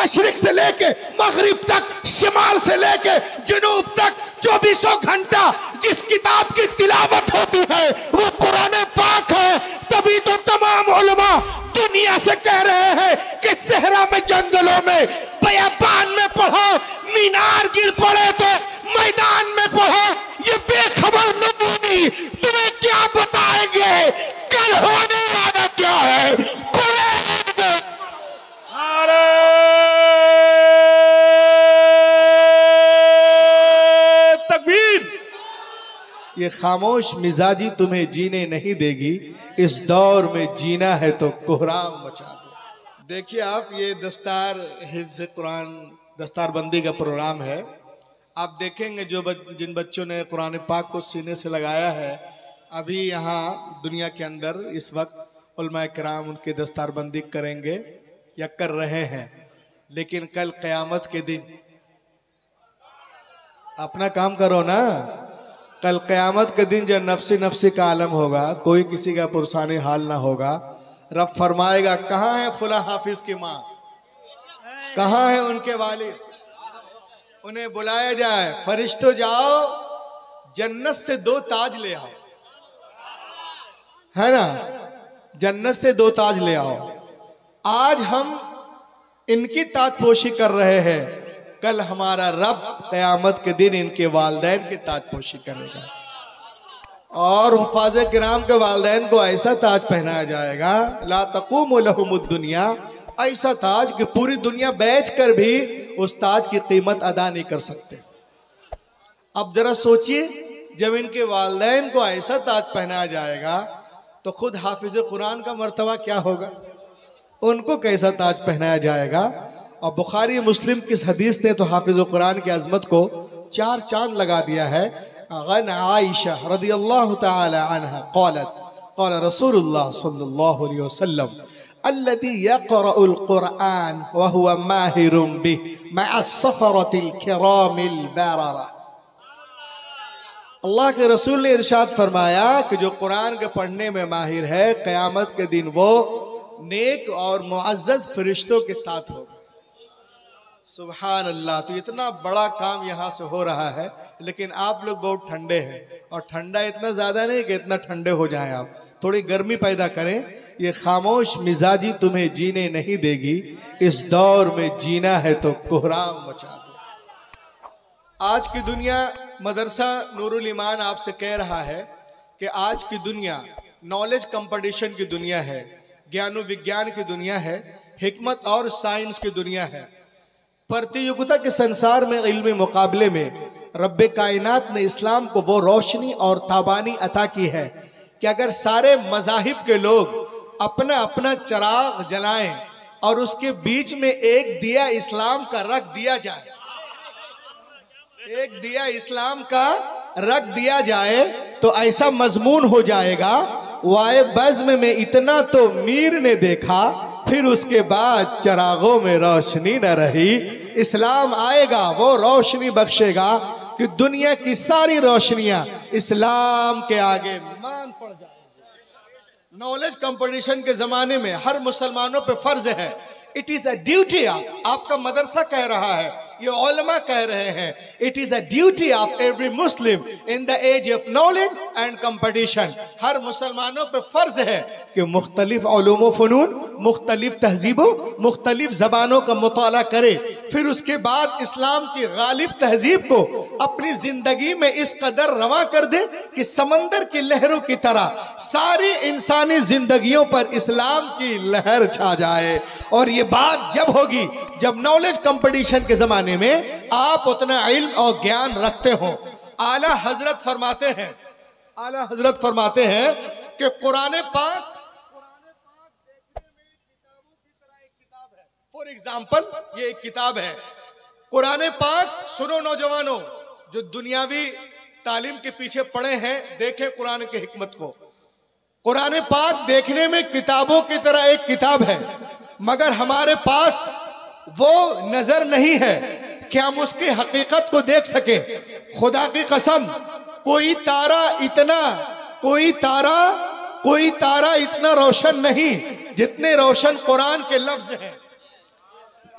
मशरिक से लेके मगरिब तक, शिमाल से लेके जुनूब तक 24 घंटा जिस किताब की तिलावत होती है वो कुरान पाक है। तभी तो तमाम उलमा दुनिया से कह रहे हैं कि सहरा में, जंगलों में, बयाबान में पढ़ो, मीनार गिर पड़े तो मैदान में पढ़ो। ये बेखबर नमूनी तुम्हें क्या बताएंगे कल होने वाला क्या है। तकबीर। ये खामोश मिजाजी तुम्हें जीने नहीं देगी, इस दौर में जीना है तो कोहराम मचा दो। देखिए आप, ये दस्तार हिफ्ज़ कुरान दस्तारबंदी का प्रोग्राम है। आप देखेंगे जिन बच्चों ने कुरान पाक को सीने से लगाया है, अभी यहाँ दुनिया के अंदर इस वक्त उलमा किराम उनकी दस्तारबंदी करेंगे या कर रहे हैं। लेकिन कल क़यामत के दिन अपना काम करो ना। कल क़यामत के दिन जब नफ्सी नफ्सी का आलम होगा, कोई किसी का पुरसानी हाल ना होगा, रब फरमाएगा कहाँ है फुला हाफिज की माँ, कहाँ है उनके वालिद। उन्हें बुलाया जाए, फरिश्तों जाओ जन्नत से 2 ताज ले आओ, है ना, जन्नत से 2 ताज ले आओ। आज हम इनकी ताजपोशी कर रहे हैं, कल हमारा रब क़यामत के दिन इनके वालदैन की ताजपोशी करेगा। और हुफ़ाज़े किराम के वालदैन को ऐसा ताज पहनाया जाएगा, ला तक़ूमु लहुमुद दुनिया, ऐसा ताज कि पूरी दुनिया बेच कर भी उस ताज की कीमत अदा नहीं कर सकते। अब जरा सोचिए, जब इनके वालदैन को ऐसा ताज पहनाया जाएगा तो खुद हाफिज़ कुरान का मर्तबा क्या होगा, उनको कैसा ताज पहनाया जाएगा। और बुखारी मुस्लिम की इस हदीस ने तो हाफिज़ कुरान की अज़मत को 4 चांद लगा दिया है। अन आयशा रज़ियल्लाहु तआला अन्हा क़ालत क़ाल रसूलुल्लाह सल्लल्लाहु अलैहि वसल्लम अल्लज़ी यक़रउल क़ुरआन व हुवा माहिरुन बिही मअ सफ़रतिल किरामिल बररा। अल्लाह के रसूल ने इरशाद फरमाया कि जो कुरान के पढ़ने में माहिर है, क़यामत के दिन वो नेक और मुअज़्ज़ज़ फरिश्तों के साथ होगा। सुभान अल्लाह। तो इतना बड़ा काम यहाँ से हो रहा है, लेकिन आप लोग बहुत ठंडे हैं, और ठंडा इतना ज़्यादा नहीं कि इतना ठंडे हो जाएं। आप थोड़ी गर्मी पैदा करें। ये खामोश मिजाजी तुम्हें जीने नहीं देगी, इस दौर में जीना है तो कोहराम मचा दो। आज की दुनिया, मदरसा नूरुल ईमान आपसे कह रहा है कि आज की दुनिया नॉलेज कंपटीशन की दुनिया है, ज्ञान विज्ञान की दुनिया है, हिकमत और साइंस की दुनिया है। प्रतियोगिता के संसार में, इल्मी मुकाबले में रब्बे कायनात ने इस्लाम को वो रोशनी और ताबानी अता की है कि अगर सारे मज़ाहिब के लोग अपना अपना चिराग जलाएं और उसके बीच में एक दिया इस्लाम का रख दिया जाए, एक दिया इस्लाम का रख दिया जाए, तो ऐसा मजमून हो जाएगा, वाए बज़्म में इतना तो मीर ने देखा, फिर उसके बाद चरागों में रोशनी न रही। इस्लाम आएगा, वो रोशनी बख्शेगा कि दुनिया की सारी रोशनियां इस्लाम के आगे मान पड़ जाएगी। नॉलेज कंपटीशन के जमाने में हर मुसलमानों पे फर्ज है, it is a duty of, आपका मदरसा कह रहा है, ये उलमा कह रहे हैं, it is a duty of every Muslim in the age of knowledge and competition. हर मुसलमानों पे फर्ज है कि मुख्तलिफ उलूम व फ़नून, मुख्तलिफ तहजीबों, मुख्तलिफ ज़बानों का मुताला करे, फिर उसके बाद इस्लाम की गालिब तहजीब को अपनी ज़िंदगी में इस कदर रवा कर दे कि समंदर की लहरों की तरह सारी इंसानी ज़िंदगियों पर इस्लाम की लहर छा जाए। और ये बात जब होगी जब नॉलेज कंपटीशन के ज़माने में आप उतना इल्म और ज्ञान रखते हो। आला हजरत फरमाते हैं, आला हजरत फरमाते हैं कि कुरान पाक देखने में किताबों की तरह एक किताब है। फॉर एग्जाम्पल, ये एक किताब है कुरान पाक। सुनो नौजवानों, जो दुनियावी तालीम के पीछे पड़े हैं, देखें कुरान की हिकमत को। कुरान पाक देखने में किताबों की तरह एक किताब है, मगर हमारे पास वो नजर नहीं है कि हम उसकी हकीकत को देख सके। खुदा की कसम, कोई तारा इतना रोशन नहीं जितने रोशन कुरान के लफ्ज हैं।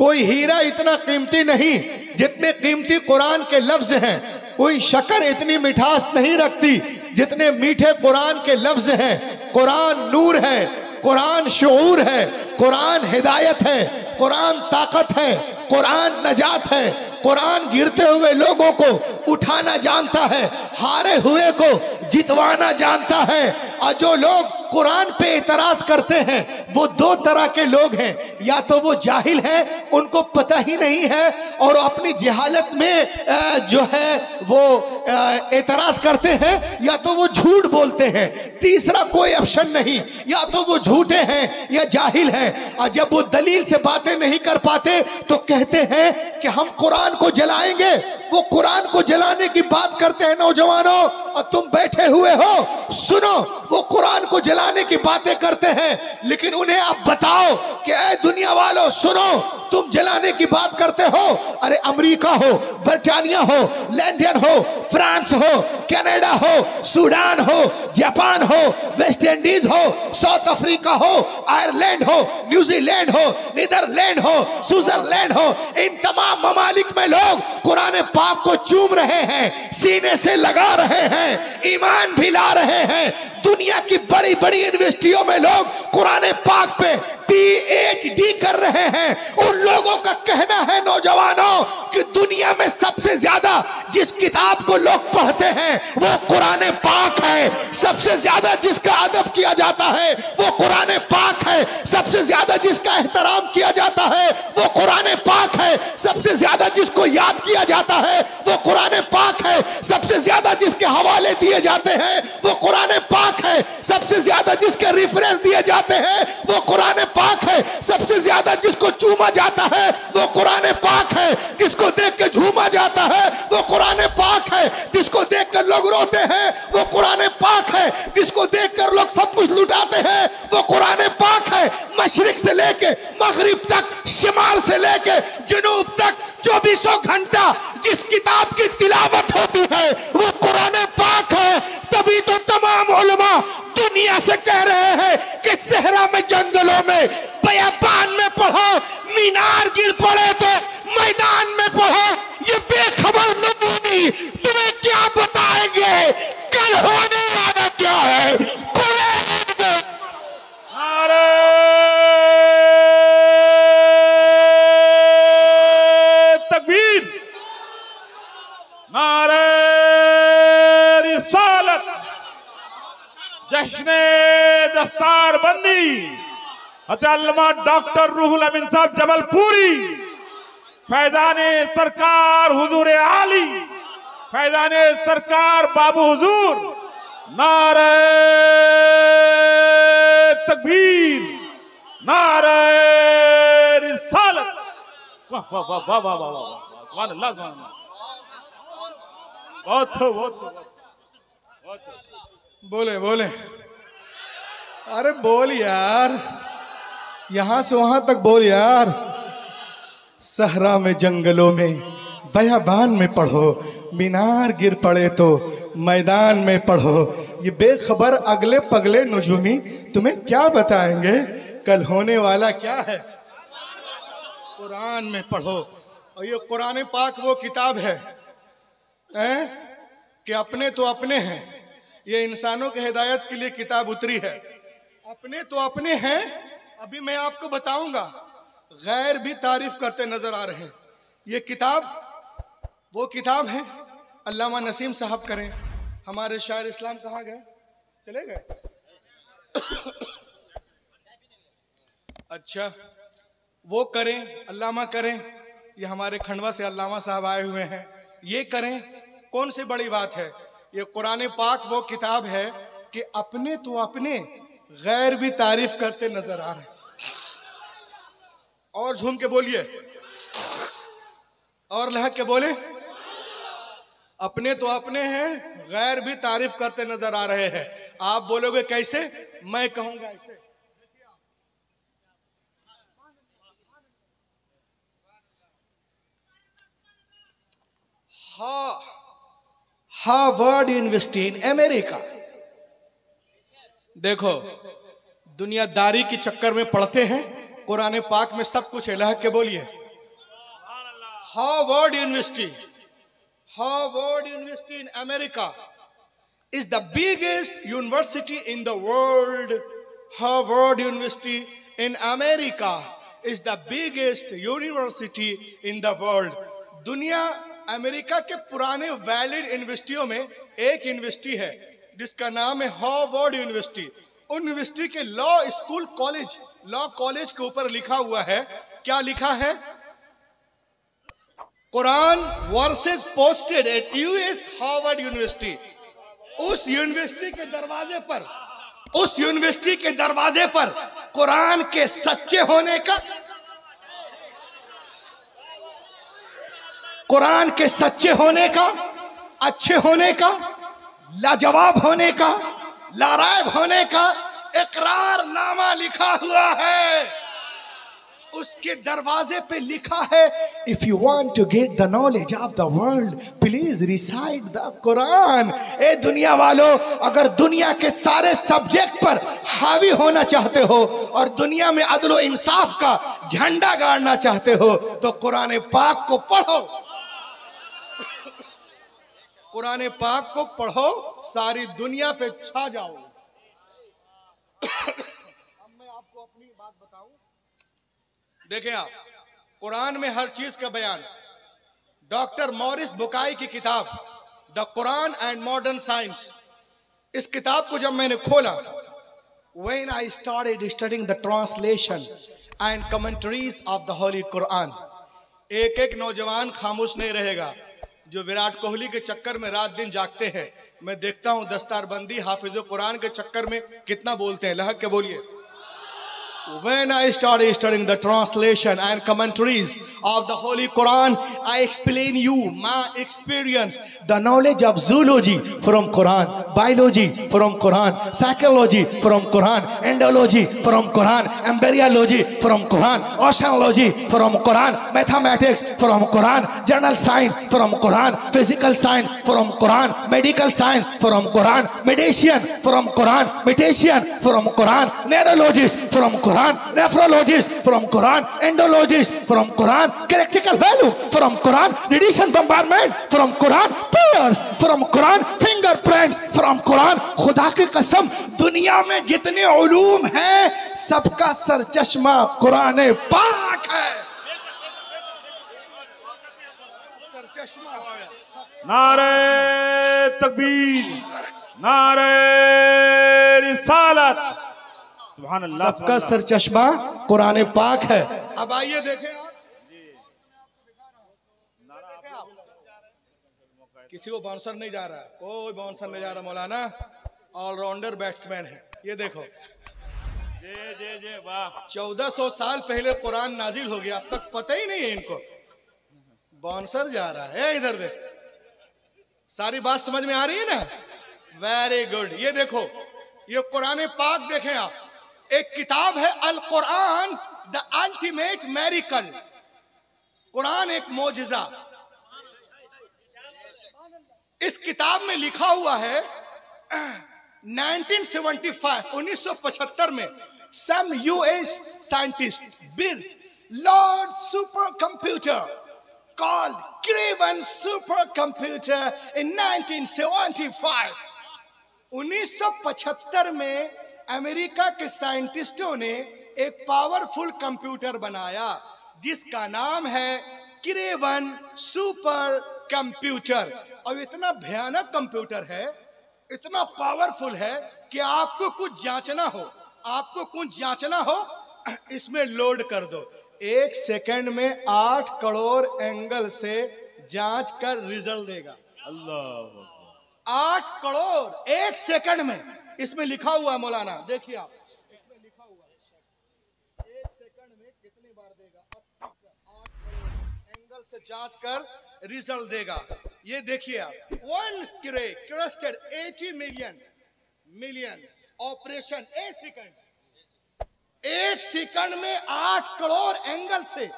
कोई हीरा इतना कीमती नहीं जितने कीमती कुरान के लफ्ज हैं। कोई शक्कर इतनी मिठास नहीं रखती जितने मीठे कुरान के लफ्ज हैं। कुरान नूर है, कुरान शऊर है, कुरान हिदायत है, कुरान ताकत है, कुरान नजात है। कुरान गिरते हुए लोगों को उठाना जानता है, हारे हुए को जितवाना जानता है। और जो लोग कुरान पे एतराज करते हैं वो दो तरह के लोग हैं, या तो वो जाहिल हैं, उनको पता ही नहीं है और अपनी जहालत में जो है वो एतराज करते हैं, या तो वो झूठ बोलते हैं। तीसरा कोई ऑप्शन नहीं, या तो वो झूठे हैं या जाहिल हैं। और जब वो दलील से बातें नहीं कर पाते तो कहते हैं कि हम कुरान को जलाएंगे। वो कुरान को जलाने की बात करते हैं नौजवानों, और तुम बैठे हुए हो सुनो, वो कुरान को जलाने की बातें करते हैं। लेकिन उन्हें आप बताओ कि ऐ दुनिया वालों सुनो, तुम जलाने की बात करते हो। अरे अमेरिका हो, ब्रिटानिया हो, लंदन हो, फ्रांस हो, कनाडा हो, सूडान हो, जापान हो, वेस्ट इंडीज हो, साउथ अफ्रीका हो, आयरलैंड हो, न्यूजीलैंड हो, नीदरलैंड हो, स्विट्जरलैंड हो, इन तमाम ममालिक में लोग कुरान पाक को चूम रहे हैं, सीने से लगा रहे हैं, ईमान भी ला रहे हैं। दुनिया की बड़ी बड़ी यूनिवर्सिटियों में लोग कुरान पाक पे PhD कर रहे हैं। उन लोगों का कहना है नौजवानों कि दुनिया में सबसे ज्यादा जिस किताब को लोग पढ़ते हैं वो कुरान पाक है। सबसे ज्यादा जिसका अदब किया जाता है वो कुरान पाक है। सबसे ज्यादा जिसका एहतराम किया जाता है वो कुरान पाक है। सबसे ज्यादा जिसको याद किया जाता है वो कुरान पाक है। सबसे ज्यादा जिसके हवाले दिए जाते हैं वो कुरान पाक है। सबसे ज्यादा जिसके रेफरेंस दिए जाते हैं वो कुरान पाक है। सबसे ज्यादा जिसको चूमा जाता है वो कुरान पाक है। जिसको देख के झूमा जाता है वो कुरान पाक है। जिसको देखकर लोग रोते हैं वो कुरान पाक है। जिसको देखकर लोग सब कुछ लुटाते हैं वो कुरान पाक है। मशरिक से लेके मगरिब तक, शिमाल से लेके जुनूब तक 24 घंटा जिस किताब की तिलावत होती है वो कुरान पाक है। तभी तो तमाम उलमा दुनिया से कह रहे हैं कि सहरा में, जंगलों में, बयाबान में पढ़ो, मीनार गिर पड़े तो मैदान में पढ़ो। ये बेखबर नमूनी तुम्हें क्या बताएंगे कल होने वाला क्या है। तकबीर, नारे रिसालत, जश्ने दस्तार बंदी, अल्लामा डॉक्टर रूहुल अमीन साहब जबलपुरी, फैजाने सरकार हुजूर आली, फैजाने सरकार बाबू हुजूर, नारे तकबीर, नारे रिसालत। वाह वाह वाह वाह वाह वाह वाह, सुभान अल्लाह, सुभान अल्लाह। बहुत बोले बोले, अरे बोल यार, यहां से वहां तक बोल यार। सहरा में, जंगलों में, बयाबान में पढ़ो, मीनार गिर पड़े तो मैदान में पढ़ो। ये बेखबर अगले पगले नजूमी तुम्हें क्या बताएंगे कल होने वाला क्या है। कुरान में पढ़ो। और ये कुरान पाक वो किताब है कि अपने तो अपने हैं। ये इंसानों के हिदायत के लिए किताब उतरी है। अपने तो अपने हैं, अभी मैं आपको बताऊंगा। गैर भी तारीफ करते नजर आ रहे हैं। ये किताब वो किताब है। अल्लामा नसीम साहब करें, हमारे शायर इस्लाम कहाँ गए, चले गए? अच्छा, वो करें, अल्लामा करें। ये हमारे खंडवा से अल्लामा साहब आए हुए हैं, ये करें। कौन सी बड़ी बात है। ये कुरान पाक वो किताब है कि अपने तो अपने, गैर भी तारीफ करते नजर आ रहे हैं। और झूम के बोलिए, और लहक के बोले। अपने तो अपने हैं, गैर भी तारीफ करते नजर आ रहे हैं। आप बोलोगे कैसे? मैं कहूंगा ऐसे। Harvard university in America. देखो, दुनियादारी के चक्कर में पढ़ते हैं, कुरान पाक में सब कुछ है। लहक के बोलिए, Harvard University in America is the biggest university in the world. Harvard University in America is the biggest university in the world. दुनिया अमेरिका के पुराने वैलिड यूनिवर्सिटियों में एक यूनिवर्सिटी है जिसका नाम है हार्वर्ड यूनिवर्सिटी। उन यूनिवर्सिटी के लॉ कॉलेज के ऊपर लिखा हुआ है, क्या लिखा है? Quran versus posted at US Harvard university. उस यूनिवर्सिटी के दरवाजे पर कुरान के सच्चे होने का, कुरान के सच्चे होने का, अच्छे होने का, लाजवाब होने का, लारायब होने का इकरारनामा लिखा हुआ है। उसके दरवाजे पे लिखा है, if you want to get the knowledge of the world please recite the Quran. ए दुनिया वालों, अगर दुनिया के सारे सब्जेक्ट पर हावी होना चाहते हो और दुनिया में अदल और इंसाफ का झंडा गाड़ना चाहते हो तो कुरान पाक को पढ़ो। कुरान पाक को पढ़ो, सारी दुनिया पे छा जाओ। अब मैं आपको अपनी बात बताऊं। देखें आप, कुरान में हर चीज का बयान। डॉक्टर मॉरिस बुकाई की किताब the Quran and modern science, इस किताब को जब मैंने खोला, when I started studying the translation and commentaries of the holy Quran, एक नौजवान खामोश नहीं रहेगा जो विराट कोहली के चक्कर में रात दिन जागते हैं। मैं देखता हूं दस्तारबंदी हाफिज कुरान के चक्कर में कितना बोलते हैं। लहक के बोलिए। When I started studying the translation and commentaries of the Holy Quran, I explain you my experience, the knowledge of zoology from Quran, biology from Quran, psychology from Quran, endology from Quran, embryology from Quran, oceanology from Quran, mathematics from Quran, general science from Quran, physical science from Quran, medical science from Quran, medicine from Quran, beautician from Quran, neurologist from Quran, nephrologist from Quran, endologist from Quran, critical value from Quran, radiation bombardment from Quran, tears from Quran, fingerprints from Quran। खुदा की कसम, दुनिया में जितने उलूम हैं सबका सरचश्मा कुरान पाक है। सरचश्मा। नारे तकबीर, नारे रिसालत, सुभान अल्लाह। सबका सरचश्मा कुरान पाक है। अब आइए देखें आप, किसी को बाउंसर नहीं जा रहा, कोई बाउंसर नहीं जा रहा, मौलाना ऑलराउंडर बैट्समैन है। ये देखो, जे वाह, 1400 साल पहले कुरान नाजिल हो गया, अब तक पता ही नहीं है इनको। बाउंसर जा रहा है। इधर देख, सारी बात समझ में आ रही है ना? Very good. ये देखो, ये कुरान पाक देखें आप, एक किताब है अल कुरान द अल्टीमेट मेरिकल। कुरान एक मोजिजा। इस किताब में लिखा हुआ है 1975 में some US scientist built large supercomputer called Craven supercomputer in 1975। 1975 में अमेरिका के साइंटिस्टों ने एक पावरफुल कंप्यूटर बनाया जिसका नाम है क्रेवन सुपर कंप्यूटर। और इतना भयानक कंप्यूटर है, इतना पावरफुल है कि आपको कुछ जांचना हो, इसमें लोड कर दो, 1 सेकंड में 8 करोड़ एंगल से जांच कर रिजल्ट देगा। अल्लाह, 8 करोड़ 1 सेकंड में। इसमें लिखा हुआ है मौलाना, देखिए आप, इसमें लिखा हुआ है 1 सेकंड में कितनी बार देगा? 8 करोड़ एंगल से जांच कर रिजल्ट देगा। ये देखिए आप, वन क्रेस्टेड 80 मिलियन ऑपरेशन ए सेकंड। 1 सेकंड में 8 करोड़ एंगल से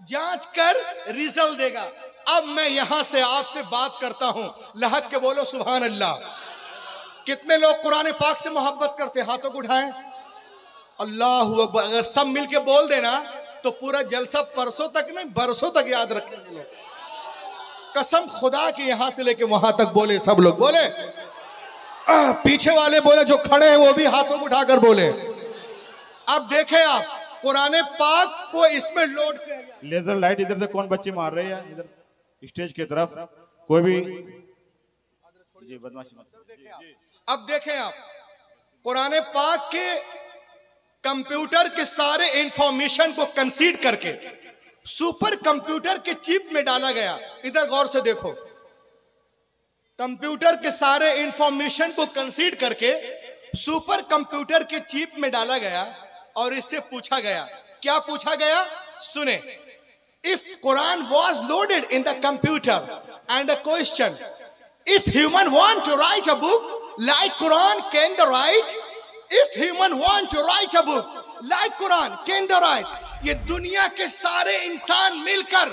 जांच कर रिजल्ट देगा। अब मैं यहां से आपसे बात करता हूं, लहक के बोलो सुभान अल्लाह। कितने लोग कुरान पाक से मोहब्बत करते? हाथों को उठाएं। अल्लाह अकबर। अगर सब मिलके बोल देना तो पूरा जलसा परसों तक नहीं बरसों तक याद रखेंगे लोग। कसम खुदा के यहां से लेके वहां तक बोले, सब लोग बोले, पीछे वाले बोले, जो खड़े हैं वो भी हाथों को उठाकर बोले। अब देखें आप कुरान पाक को इसमें लोड किया गया। लेजर लाइट इधर से कौन बच्चे मार रहे हैं? इधर स्टेज की तरफ कोई भी जी बदमाशी मत। अब देखें आप कुरान पाक के कंप्यूटर के सारे इंफॉर्मेशन को कंसीड करके सुपर कंप्यूटर के चिप में डाला गया। इधर गौर से देखो, कंप्यूटर के सारे इंफॉर्मेशन को कंसीड करके सुपर कंप्यूटर के चिप में डाला गया और इससे पूछा गया, क्या पूछा गया? सुने, if Quran was loaded in the computer and a question, if human want to write a book like Quran can they write, if human want to write a book like Quran can they write. ये दुनिया के सारे इंसान मिलकर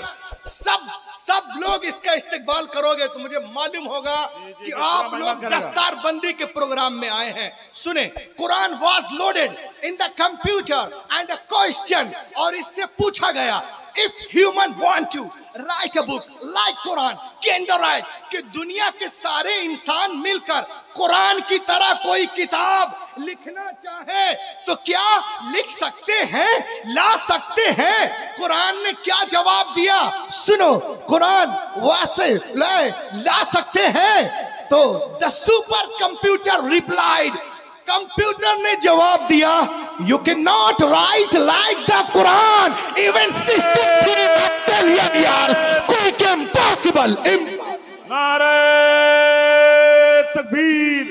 सब लोग इसका इस्तेमाल करोगे तो मुझे मालूम होगा कि आप लोग दस्तार बंदी के प्रोग्राम में आए हैं। सुने, Quran was loaded in the computer and the question, और इससे पूछा गया if human want to write a book like Quran can they write, कि दुनिया के सारे इंसान मिलकर कुरान की तरह कोई किताब लिखना चाहे तो क्या लिख सकते हैं, ला सकते हैं? कुरान ने क्या जवाब दिया? सुनो, कुरान वैसे ला सकते हैं। तो the super computer replied, computer ने जवाब दिया, you can not right like the Quran even 63 billion years, quick impossible. नारे तकबीर,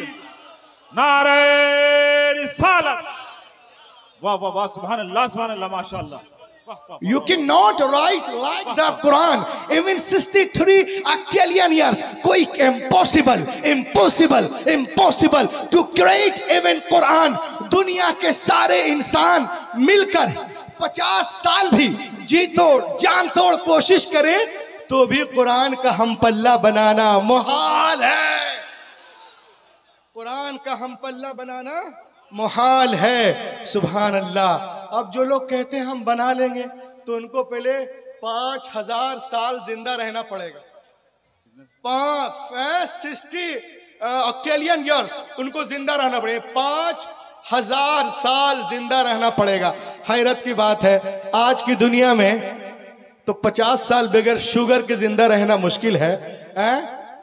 नारे रिसालत, वाह वाह वाह, सुभान अल्लाह माशाअल्लाह। You cannot write like the Quran even 63 octillion years. कोई impossible to create even Quran। दुनिया के सारे इंसान मिलकर 50 साल भी जी तोड़ जान तोड़ कोशिश करें तो भी कुरान का हम पल्ला बनाना मुहाल है। कुरान का हम पल्ला बनाना मुहाल है। सुभान अल्लाह। अब जो लोग कहते हैं हम बना लेंगे तो उनको पहले 5000 साल जिंदा रहना पड़ेगा। 60 ऑक्टेलियन ईयर्स उनको जिंदा रहना पड़ेगा, 5000 साल जिंदा रहना पड़ेगा। हैरत की बात है, आज की दुनिया में तो 50 साल बगैर शुगर के जिंदा रहना मुश्किल है।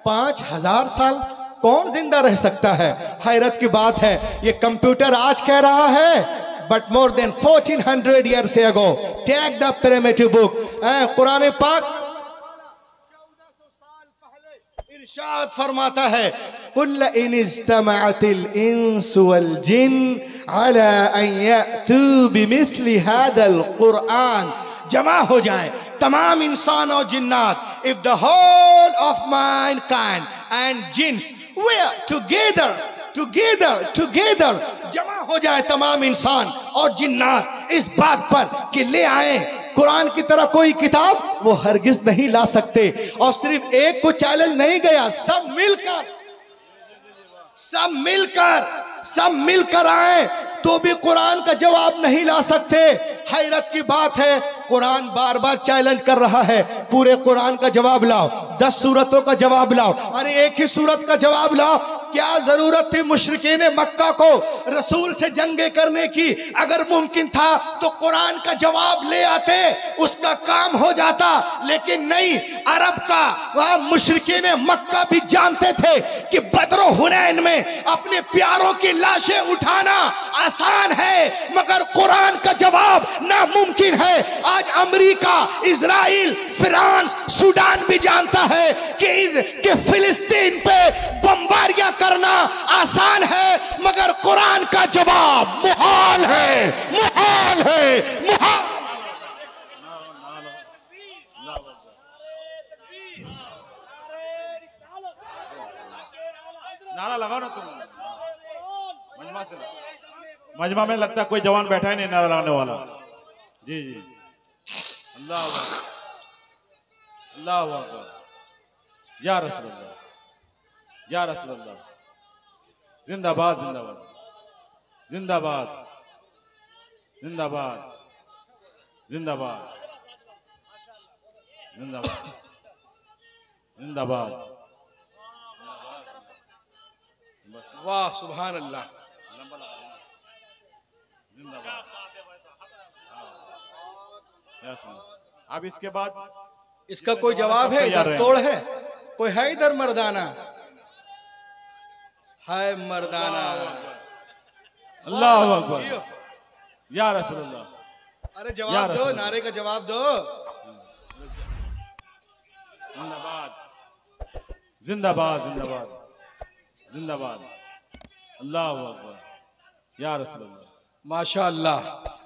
5000 साल कौन जिंदा रह सकता है? हैरत की बात है, ये कंप्यूटर आज कह रहा है, but more than 1400 years ago, take the primitive book, Quran पाक 1400 साल पहले इरशाद फरमाता है, कुल इन इज्तमअतिल इंसु वल जिन अला अन यअतू बिमिस्लि हादल कुरान, जमा हो जाए तमाम इंसान और जिन्नात, if the whole of mankind and jinns were together, जमा हो जाए तमाम इंसान और जिन्नात इस बात पर कि ले आए कुरान की तरह कोई किताब, वो हरगिज नहीं ला सकते। और सिर्फ एक को चैलेंज नहीं गया, सब मिलकर आए तो भी कुरान का जवाब नहीं ला सकते। हैरत की बात है, कुरान बार बार चैलेंज कर रहा है, पूरे कुरान का जवाब लाओ, 10 सूरतों का जवाब लाओ। अरे एक ही सूरत का जवाब लाओ, क्या जरूरत थी मुशरिकीन मक्का को रसूल से जंगे करने की? अगर मुमकिन था तो कुरान का जवाब ले आते, उसका काम हो जाता। लेकिन नहीं, अरब का वह मुशरिकीन मक्का भी जानते थे कि बदर हुनैन में अपने प्यारों की लाशें उठाना आसान है, मगर कुरान का जवाब नामुमकिन है। आज अमेरिका, इजराइल, फ्रांस, सूडान भी जानता है कि फिलिस्तीन पे बमबारियां करना आसान है, मगर कुरान का जवाब मुहाल है। नारा लगाओ ना तुम, मजमा से मजमा में लगता है कोई जवान बैठा ही नहीं नारा लगाने वाला। जी अल्लाह अकबर, या रसूल अल्लाह, जिंदाबाद जिंदाबाद जिंदाबाद जिंदाबाद जिंदाबाद जिंदाबाद जिंदाबाद। वाह सुभान अल्लाह। अब इसके बाद इसका कोई जवाब है? इधर तोड़ है? कोई है इधर मर्दाना? है मर्दाना। अल्लाह अकबर या रसूलुल्लाह। अरे जवाब दो, नारे का जवाब दो। जिंदाबाद जिंदाबाद जिंदाबाद जिंदाबाद। अल्लाह अकबर या रसूलुल्लाह। माशाअल्लाह।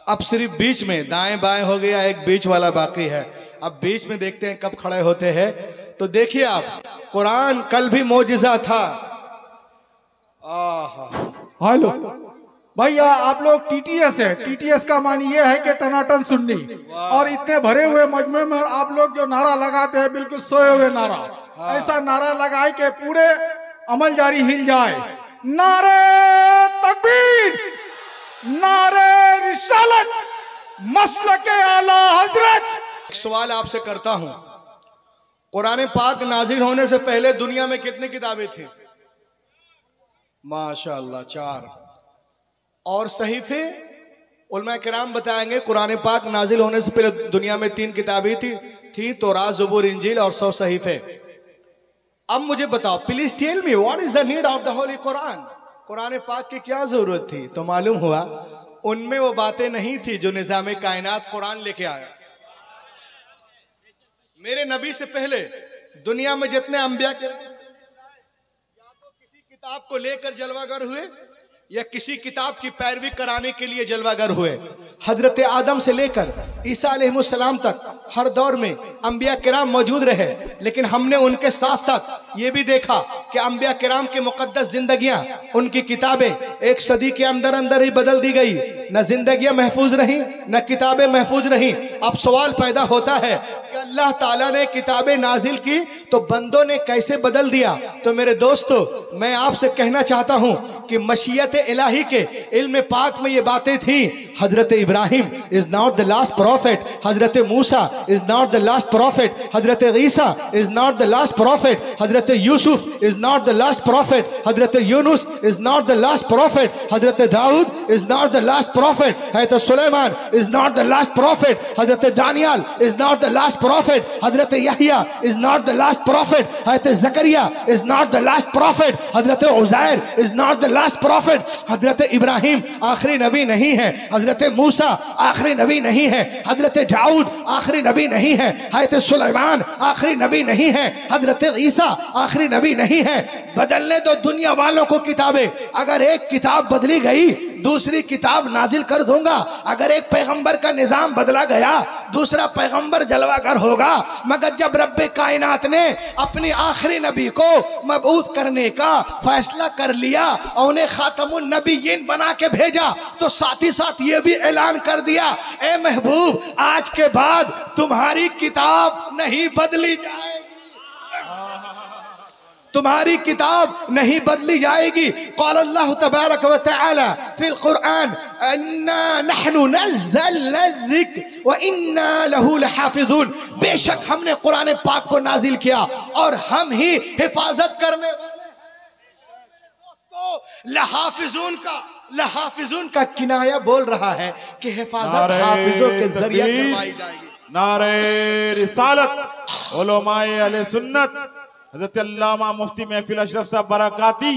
अब सिर्फ बीच में दाएं बाएं हो गया, एक बीच वाला बाकी है। अब बीच में देखते हैं कब खड़े होते हैं। तो देखिए आप, कुरान कल भी मोजिजा था। हेलो भैया, आप लोग टीटीएस है। टीटीएस का मान ये है कि टनाटन सुन्नी, और इतने भरे हुए मजमे में आप लोग जो नारा लगाते हैं, बिल्कुल सोए हुए नारा। ऐसा नारा लगाए कि पूरे अमल जारी हिल जाए। नारे तकबीर, नारे रिसालत, मसलके आला हजरत। एक सवाल आपसे करता हूं, कुरान पाक नाजिल होने से पहले दुनिया में कितनी किताबें थी? माशाअल्लाह 4। और सहीफे? उलमा किराम बताएंगे कुरान पाक नाजिल होने से पहले दुनिया में 3 किताबें थी तौरात, ज़बूर, इंजील और 100 सहीफे। अब मुझे बताओ, please tell me what is the need of the holy Quran? Quran पाक की क्या जरूरत थी? तो मालूम हुआ उनमें वो बातें नहीं थी जो निजाम कायनात कुरान लेके आया। मेरे नबी से पहले दुनिया में जितने अंबिया के या तो किसी किताब को लेकर जलवागर हुए या किसी किताब की पैरवी कराने के लिए जलवागर हुए। हजरत आदम से लेकर ईसा अलैहिस्सलाम तक हर दौर में अंबिया किराम मौजूद रहे, लेकिन हमने उनके साथ साथ ये भी देखा कि अंबिया किराम की मुकद्दस जिंदगियां, उनकी किताबें एक सदी के अंदर अंदर ही बदल दी गई। न जिंदगियां महफूज रहीं, न किताबें महफूज रहीं। अब सवाल पैदा होता है कि अल्लाह ताला ने किताबें नाजिल की तो बंदों ने कैसे बदल दिया? तो मेरे दोस्तों, मैं आपसे कहना चाहता हूं कि मशीयत इलाही के इल्म पाक में ये बातें थी। Hazrat Ibrahim is not the last prophet, Hazrat Musa is not the last prophet, Hazrat Isa is not the last prophet, Hazrat Yusuf is not the last prophet, Hazrat Yunus is not the last prophet, Hazrat Dawood is not the last prophet, Hazrat Suleman is not the last prophet, Hazrat Daniyal is not the last prophet, Hazrat Yahya is not the last prophet, Hazrat Zakariya is not the last prophet, Hazrat Uzair is not the last prophet. हजरत इब्राहिम आखिरी नबी नहीं है, हजरत मूसा आखिरी नबी नहीं है, हजरत दाऊद आखिरी नबी नहीं है, हजरत सुलेमान आखिरी नबी नहीं है, हजरत ईसा आखिरी नबी नहीं है। बदलने दो दुनिया वालों को किताबें। अगर एक किताब बदली गई, दूसरी किताब नाजिल कर दूंगा। अगर एक पैगंबर का निजाम बदला गया, दूसरा पैगंबर जलवागर होगा। मगर जब रब्बे कायनात ने अपनी आखिरी नबी को मबऊस करने का फैसला कर लिया और उन्हें खातमुन नबीयीन बना के भेजा, तो साथ ही साथ ये भी ऐलान कर दिया, ए महबूब, आज के बाद तुम्हारी किताब नहीं बदली जाएगी, तुम्हारी किताब नहीं बदली जाएगी। क़ाल अल्लाह तबारक व तआला फिल कुरान, अन्ना नहनु नज़्ज़लना ज़िक्र व इन्ना लहू लहाफ़िज़ून। बेशक हमने कुरान पाक को नाजिल किया और हम ही हिफाजत करने वाले हैं। दोस्तों, लहाफ़िज़ून का किनाया बोल रहा है कि हिफाजत हाफिजों के जरिए करवाई जाएगी। नारे रिसालत, उलमाए अहले सुन्नत, हज़रत अल्लामा मुफ्ती महफिल अशरफ साहब बरकाती,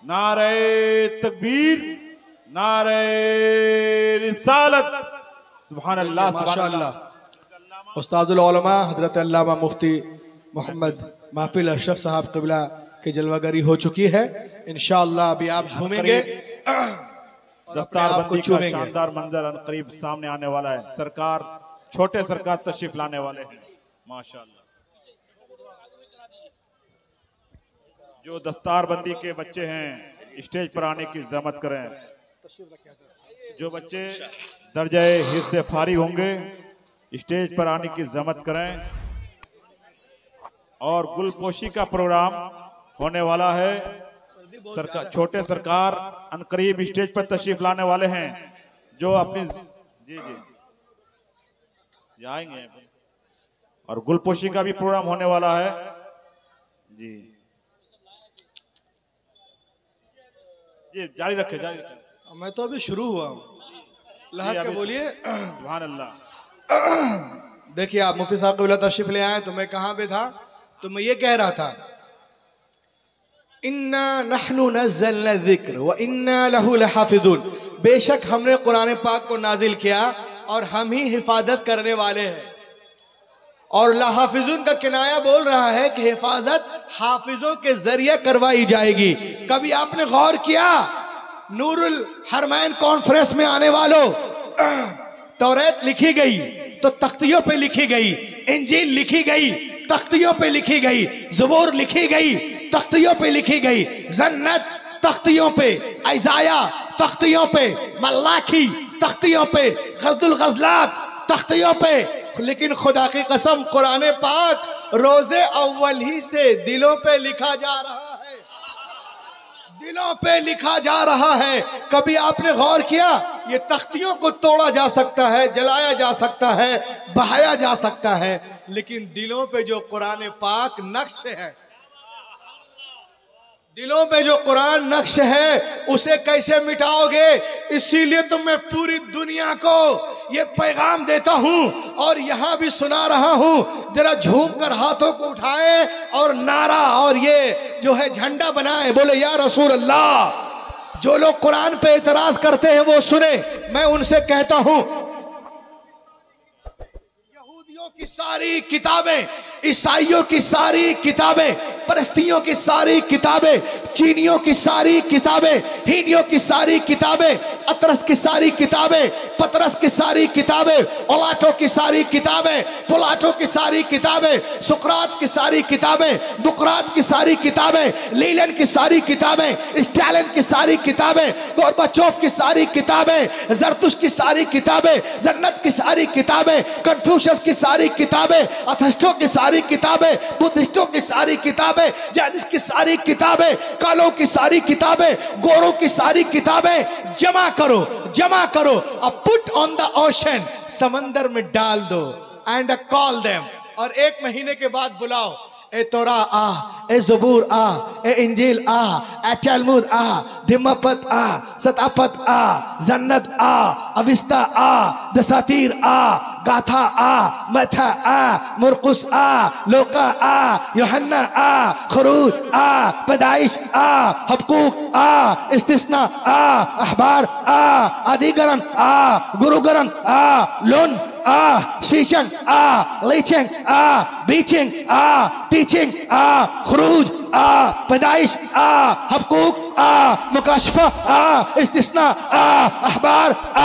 नारे तकबीर, नारे रिसालत। सुभान अल्लाह, माशाअल्लाह। उस्ताजुल उलमा हज़रत अल्लामा मुफ्ती मोहम्मद महफिल अशरफ साहब क़िबला की जलवागरी हो चुकी है। इंशाअल्लाह अभी आप झूमेंगे, दस्तारबंदी का शानदार मंजर करीब सामने आने वाला है। सरकार, छोटे सरकार तशरीफ लाने वाले हैं। माशाअल्लाह, जो दस्तारबंदी के बच्चे हैं स्टेज पर आने की ज़हमत करें। जो बच्चे दर्जे हिस्स से फारिग होंगे स्टेज पर आने की ज़हमत करें। और गुलपोशी का प्रोग्राम होने वाला है। सरकार, छोटे सरकार अनकरीब स्टेज पर तशरीफ लाने वाले हैं। जो अपनी जी जाएंगे। और गुलपोशी का भी प्रोग्राम होने वाला है। जी जी, जारी रखे, जारी रखे। मैं तो अभी शुरू हुआ हूँ, लहक के बोलिए। सुभान अल्लाह। देखिए आप मुफ्ती साहब कबीला तशरीफ ले आए तो मैं कहाँ पे था, तो मैं ये कह रहा था, इन्ना नहनु नज़्ज़लना ज़िक्र व इन्ना लहु लहाफ़िज़ून, बेशक हमने कुरान पाक को नाजिल किया और हम ही हिफाजत करने वाले हैं। और लहाफ़िज़ून का किनाया बोल रहा है कि हिफाजत हाफिजों के जरिए करवाई जाएगी। कभी आपने गौर किया, नूरुल हरमैन कॉन्फ्रेंस में आने वालों, तौरात लिखी गई तो तख्तियों पे लिखी गई, इंजील लिखी गई तख्तियों पे लिखी गई, ज़बूर लिखी गई तख्तियों पे लिखी गई, जन्नत तख्तियों पे, इज़ाया तख्तियों पे, मल्लाखी तख्तियों पे, गज़दुल गज़लात तख्तियों पे। लेकिन खुदा की कसम कुरान पाक रोजे अव्वल ही से दिलों पे लिखा जा रहा है, दिलों पे लिखा जा रहा है। कभी आपने गौर किया, ये तख्तियों को तोड़ा जा सकता है, जलाया जा सकता है, बहाया जा सकता है, लेकिन दिलों पे जो कुरान पाक नक्श है, दिलों पे जो कुरान नक्श है, उसे कैसे मिटाओगे? इसीलिए तो मैं पूरी दुनिया को ये पैगाम देता हूं और यहां भी सुना रहा हूं, जरा झूम कर हाथों को उठाए और नारा और ये जो है झंडा बनाए, बोले या रसूल अल्लाह। जो लोग कुरान पे एतराज करते हैं वो सुने। मैं उनसे कहता हूं, यहूदियों की सारी किताबें, ईसाइयों की सारी किताबें, परस्तियों की सारी किताबें, चीनियों की सारी किताबें, हिंदियों की सारी किताबें, अतरस की सारी किताबें, पतरस की सारी किताबें, ओलाटो की सारी किताबें, पुलाटो की सारी किताबें, सुकरात की सारी किताबें, बुकरात की सारी किताबें, लीलन की सारी किताबें, स्टालिन की सारी किताबें, गोर्बाचोव की सारी किताबें, जरतुश की सारी किताबें, जन्नत की सारी किताबें, कन्फ्यूशियस की सारी किताबें, अथस्टो की सारी किताबें, बुद्धिस्टों की सारी किताबें, जैनिस की सारी किताबें, कालों की सारी किताबें, गोरों की सारी किताबें जमा करो, जमा करो, अब पुट ऑन द ओशन, समंदर में डाल दो, एंड कॉल देम, और 1 महीने के बाद बुलाओ, ए तोरा आ, ए ज़बूर आ, ए इंजील आ, ए तलमुद आ, धिम्मपत आ, सतापत आ, जन्नत आ, अविस्ता आ, दसातीर आ, गाथा आ, मथा आ, मुरकुस आ, लोका आ, यूहन्ना आ, खरूज आ, पैदाइश आ, हबकूक आ, इस्तिस्ना आ, अहबार आ, आदिगरम आ, गुरुगरम आ, लोन आ, शीशंग आ, लीचिंग आ, बीचिंग आ, टीचिंग आ, खरूज आ, पैदाइश आ, हबकूक आ, मुकाशफा आ, इस्तिस्ना आ, अहबार आ,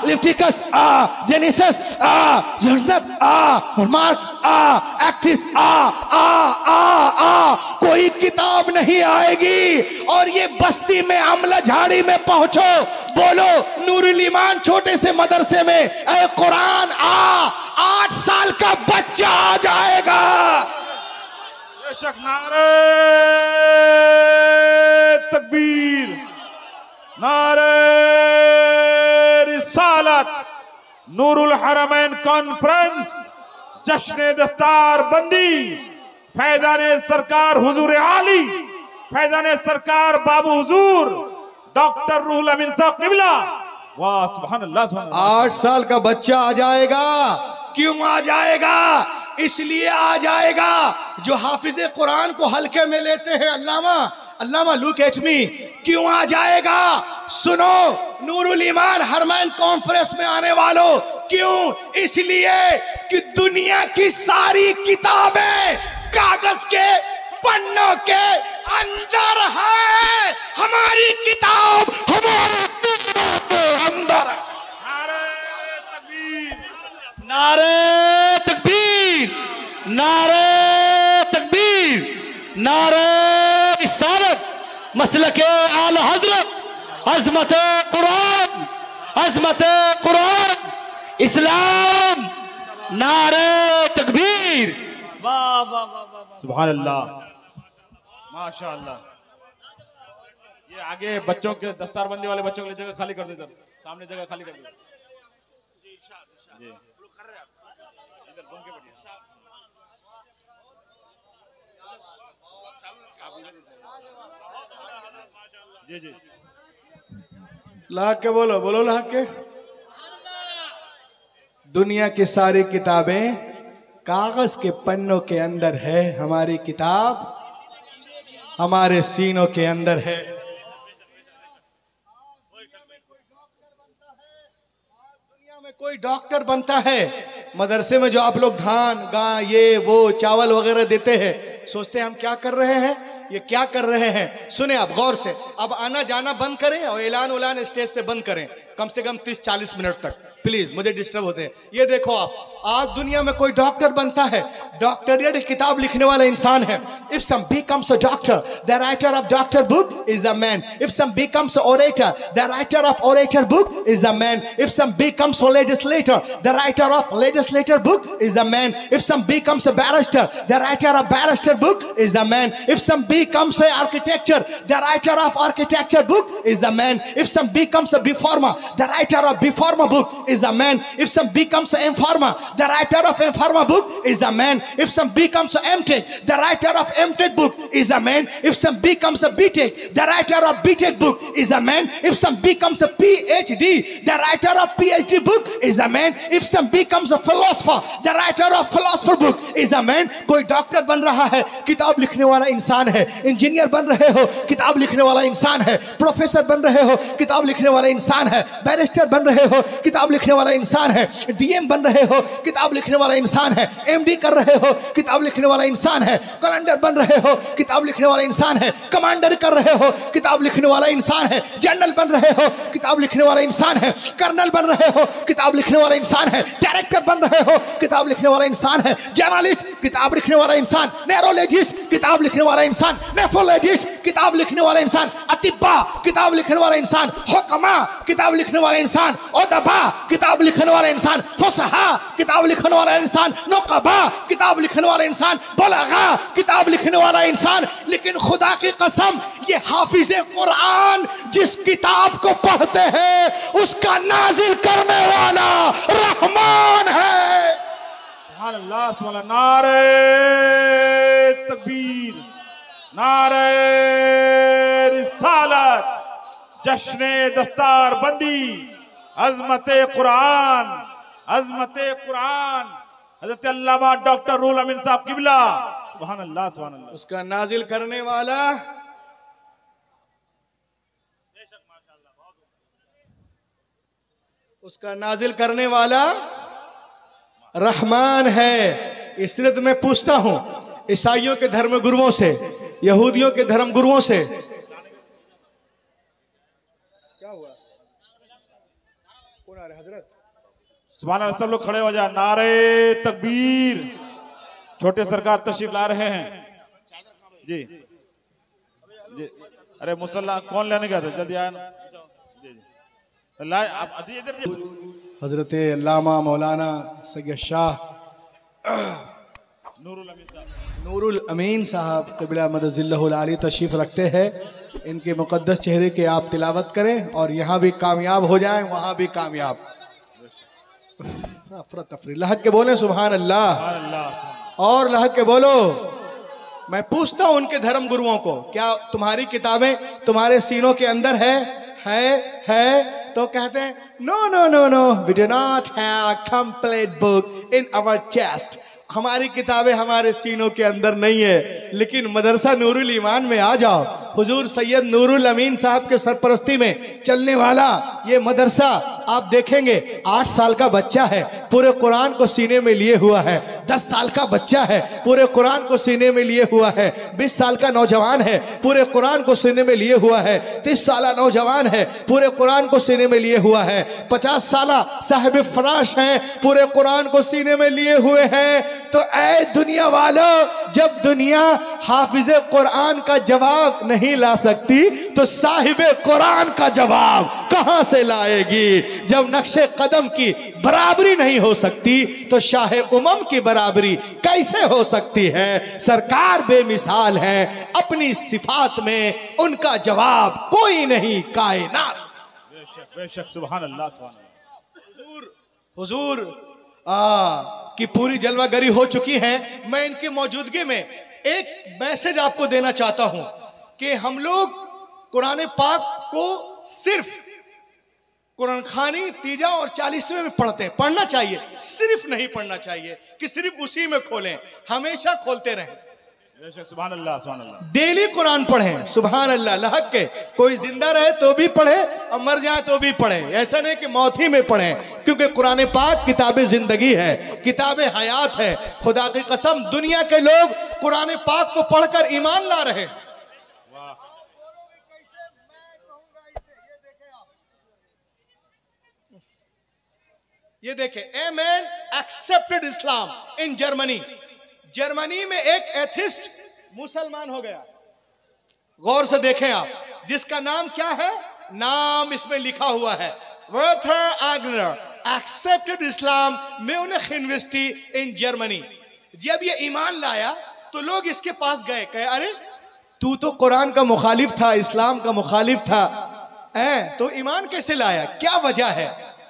लिफ्टिकस आ, जेनेसिस आ, जन्नत आ, मार्क्स आ, एक्टिस आ, कोई किताब नहीं आएगी। और ये बस्ती में अमला झाड़ी में पहुंचो, बोलो नूरुल ईमान छोटे से मदरसे में, ए कुरान आ, 8 साल का बच्चा आ जाएगा। बेशक नारे तकबीर, नारे रिसालत, नूरुल हरमैन कॉन्फ्रेंस, जश्न दस्तार बंदी, फैजाने सरकार हुजूर आली, फैजाने सरकार बाबू हुजूर डॉक्टर रूहुल अमीन साहब किबला, वाह सुभान अल्लाह, सुभान अल्लाह। 8 साल का बच्चा आ जाएगा। क्यों आ जाएगा? इसलिए आ जाएगा जो हाफिज कुरान को हल्के में लेते हैं। अल्लामा लुक एट मी। क्यों आ जाएगा? सुनो, नूरुल ईमान हरमैन कॉन्फ्रेंस में आने वालों, क्यों? इसलिए कि दुनिया की सारी किताबें कागज के पन्नों के अंदर है, हमारी किताब हमारे अंदर है। नारे तकबीर, नारे तकबीर, नारे रिसालत, मसलके आला हजरत, अजमत कुरान, अजमत कुरान, इस्लाम, नारे तकबीर। वाह वाह वाह वाह, सुभान अल्लाह, माशाअल्लाह। ये आगे बच्चों के दस्तारबंदी वाले बच्चों के लिए जगह खाली कर दो, इधर सामने जगह खाली कर दो। जी जी जी ला के बोलो, बोलो ला के। दुनिया की सारी किताबें कागज के पन्नों के अंदर है, हमारी किताब हमारे सीनों के अंदर है। दुनिया में कोई डॉक्टर बनता है, मदरसे में जो आप लोग धान गां ये वो चावल वगैरह देते हैं, सोचते हैं हम क्या कर रहे हैं, ये क्या कर रहे हैं। सुने आप गौर से, अब आना जाना बंद करें और ऐलान उलान स्टेज से बंद करें, कम से कम 30-40 मिनट तक प्लीज, मुझे डिस्टर्ब होते हैं। ये देखो आप, आज दुनिया में कोई डॉक्टर बनता है, डॉक्टरेट किताब लिखने वाला इंसान है। If some becomes a doctor, the writer of doctor book is a man. If some becomes an orator, the writer of orator book is a man. If some becomes a legislator, the writer of legislator book is a man. If some becomes a barrister, the writer of barrister book is a man. If some becomes a architecture, the writer of architecture book is a man. If some becomes a B.Pharma, the writer of B.Pharma book is a man. If some becomes a M.Pharma, the writer of M.Pharma book is a man. If some becomes a M.Tech, the writer of M.Tech book is a man. If some becomes a B.Tech, the writer of B.Tech book is a man. If some becomes a Ph.D, the writer of Ph.D book is a man. If some becomes a philosopher, the writer of philosopher book is a man. कोई doctor बन रहा है, किताब लिखने वाला इंसान है। Engineer बन रहे हो, किताब लिखने वाला इंसान है। प्रोफेसर बन रहे हो, किताब लिखने वाला इंसान है। बैरिस्टर बन रहे हो, किताब लिखने वाला इंसान है। डीएम बन रहे हो, किताब लिखने वाला इंसान है। एमडी कर रहे हो, किताब लिखने वाला इंसान है। कलेक्टर बन रहे हो, किताब लिखने वाला इंसान है। कमांडर कर रहे हो, किताब लिखने वाला इंसान है। जनरल बन रहे हो, किताब लिखने वाला इंसान है। कर्नल बन रहे हो, किताब लिखने वाला इंसान है। डायरेक्टर बन रहे हो, किताब लिखने वाला इंसान है। जर्नलिस्ट, किताब लिखने वाला इंसान। नेरोलॉजिस्ट, किताब लिखने वाला इंसान। नेफ्रोलॉजिस्ट, किताब लिखने वाला इंसान। अतिब्बा, किताब लिखने वाला इंसान। हुक्मा, किताब लिखने वाला इंसान। उदबा, किताब लिखने वाला इंसान। फुसहा, किताब लिखने वाला इंसान। नुकबा, किताब लिखने वाला इंसान। बलगा, किताब लिखने वाला इंसान। लेकिन खुदा की कसम, ये हाफिज़े कुरान जिस किताब को पढ़ते हैं उसका नाजिल करने वाला रहमान है। सुभान अल्लाह, सुभान अल्लाह। नारे तकबीर, नारे रिसालत, जश्ने दस्तार बंदी, अजमते कुरान, अजमते कुरान, हजरत अल्लामा डॉक्टर रूहुल अमीन साहब किबला। सुभान अल्लाह, सुभान अल्लाह। उसका नाजिल करने वाला उसका नाजिल करने वाला रहमान है। इसलिए तो मैं पूछता हूं ईसाइयों के धर्म गुरुओं से, यहूदियों के धर्म गुरुओं से, क्या हुआ? कौन आ रहे हजरत? सुभान अल्लाह। सब लोग खड़े हो जाए। नारे तकबीर। छोटे सरकार तशरीफ ला रहे हैं जी जी। अरे मुसल्ला कौन लेने गया था, जल्दी आया ना जी जी। ला आप इधर हजरत अल्लामा मौलाना सैयद शाह नूरुल अमीन साहब क़िबला मदजिल्लहुल आली तशरीफ़ रखते हैं। इनके मुक़द्दस चेहरे के आप तिलावत करें और यहाँ भी कामयाब हो जाएं, वहाँ भी कामयाब। अफरा तफरी लहक के बोले सुभान अल्लाह, और लहक के बोलो। मैं पूछता हूँ उनके धर्म गुरुओं को, क्या तुम्हारी किताबें तुम्हारे सीनों के अंदर है? तो कहते हैं no no no no, we do not have a complete book in our chest. हमारी किताबें हमारे सीनों के अंदर नहीं है। लेकिन मदरसा नूरुल ईमान में आ जाओ, हुजूर सैयद नूरुल अमीन साहब के सरपरस्ती में चलने वाला ये मदरसा आप देखेंगे। 8 साल का बच्चा है, पूरे कुरान को सीने में लिए हुआ है। 10 साल का बच्चा है, पूरे कुरान को सीने में लिए हुआ है। 20 साल का नौजवान है, पूरे कुरान को सीने में लिए हुआ है। 30 साल नौजवान है, पूरे कुरान को सीने में लिए हुआ है। 50 साल साहिब फराश हैं, पूरे कुरान को सीने में लिए हुए हैं। तो ऐ दुनिया वालों, जब दुनिया हाफिज़े कुरान का जवाब नहीं ला सकती तो साहिबे कुरान का जवाब कहां से लाएगी? जब नक्शे कदम की बराबरी नहीं हो सकती तो शाह उमम की बराबरी कैसे हो सकती है? सरकार बेमिसाल है, अपनी सिफात में उनका जवाब कोई नहीं कायनात। बेशक, सुभान अल्लाह, सुभान अल्लाह। हुजूर की पूरी जलवागरी हो चुकी है। मैं इनकी मौजूदगी में एक मैसेज आपको देना चाहता हूं कि हम लोग कुरान पाक को सिर्फ कुरान खानी, तीजा और 40वें में पढ़ते हैं। पढ़ना चाहिए, सिर्फ नहीं पढ़ना चाहिए कि सिर्फ उसी में खोलें, हमेशा खोलते रहें। सुभान अल्लाह, सुभान अल्लाह। डेली कुरान पढ़ें, सुभान अल्लाह। लहक के कोई जिंदा रहे तो भी पढ़े और मर जाए तो भी पढ़े, ऐसा नहीं कि मौत ही में पढ़ें, क्योंकि कुरान पाक किताब जिंदगी है, किताब हयात है। खुदा की कसम दुनिया के लोग कुरान पाक को पढ़कर ईमान ला रहे। ये देखें, a man accepted Islam in Germany. Germany में एक एथिस्ट मुसलमान हो गया। गौर से देखें आप, जिसका नाम क्या है, नाम इसमें लिखा हुआ है, Werther Agner accepted Islam Munich University in Germany. जब ये ईमान लाया तो लोग इसके पास गए, कहे अरे तू तो कुरान का मुखालिफ था, इस्लाम का मुखालिफ था, तो ईमान कैसे लाया, क्या वजह है?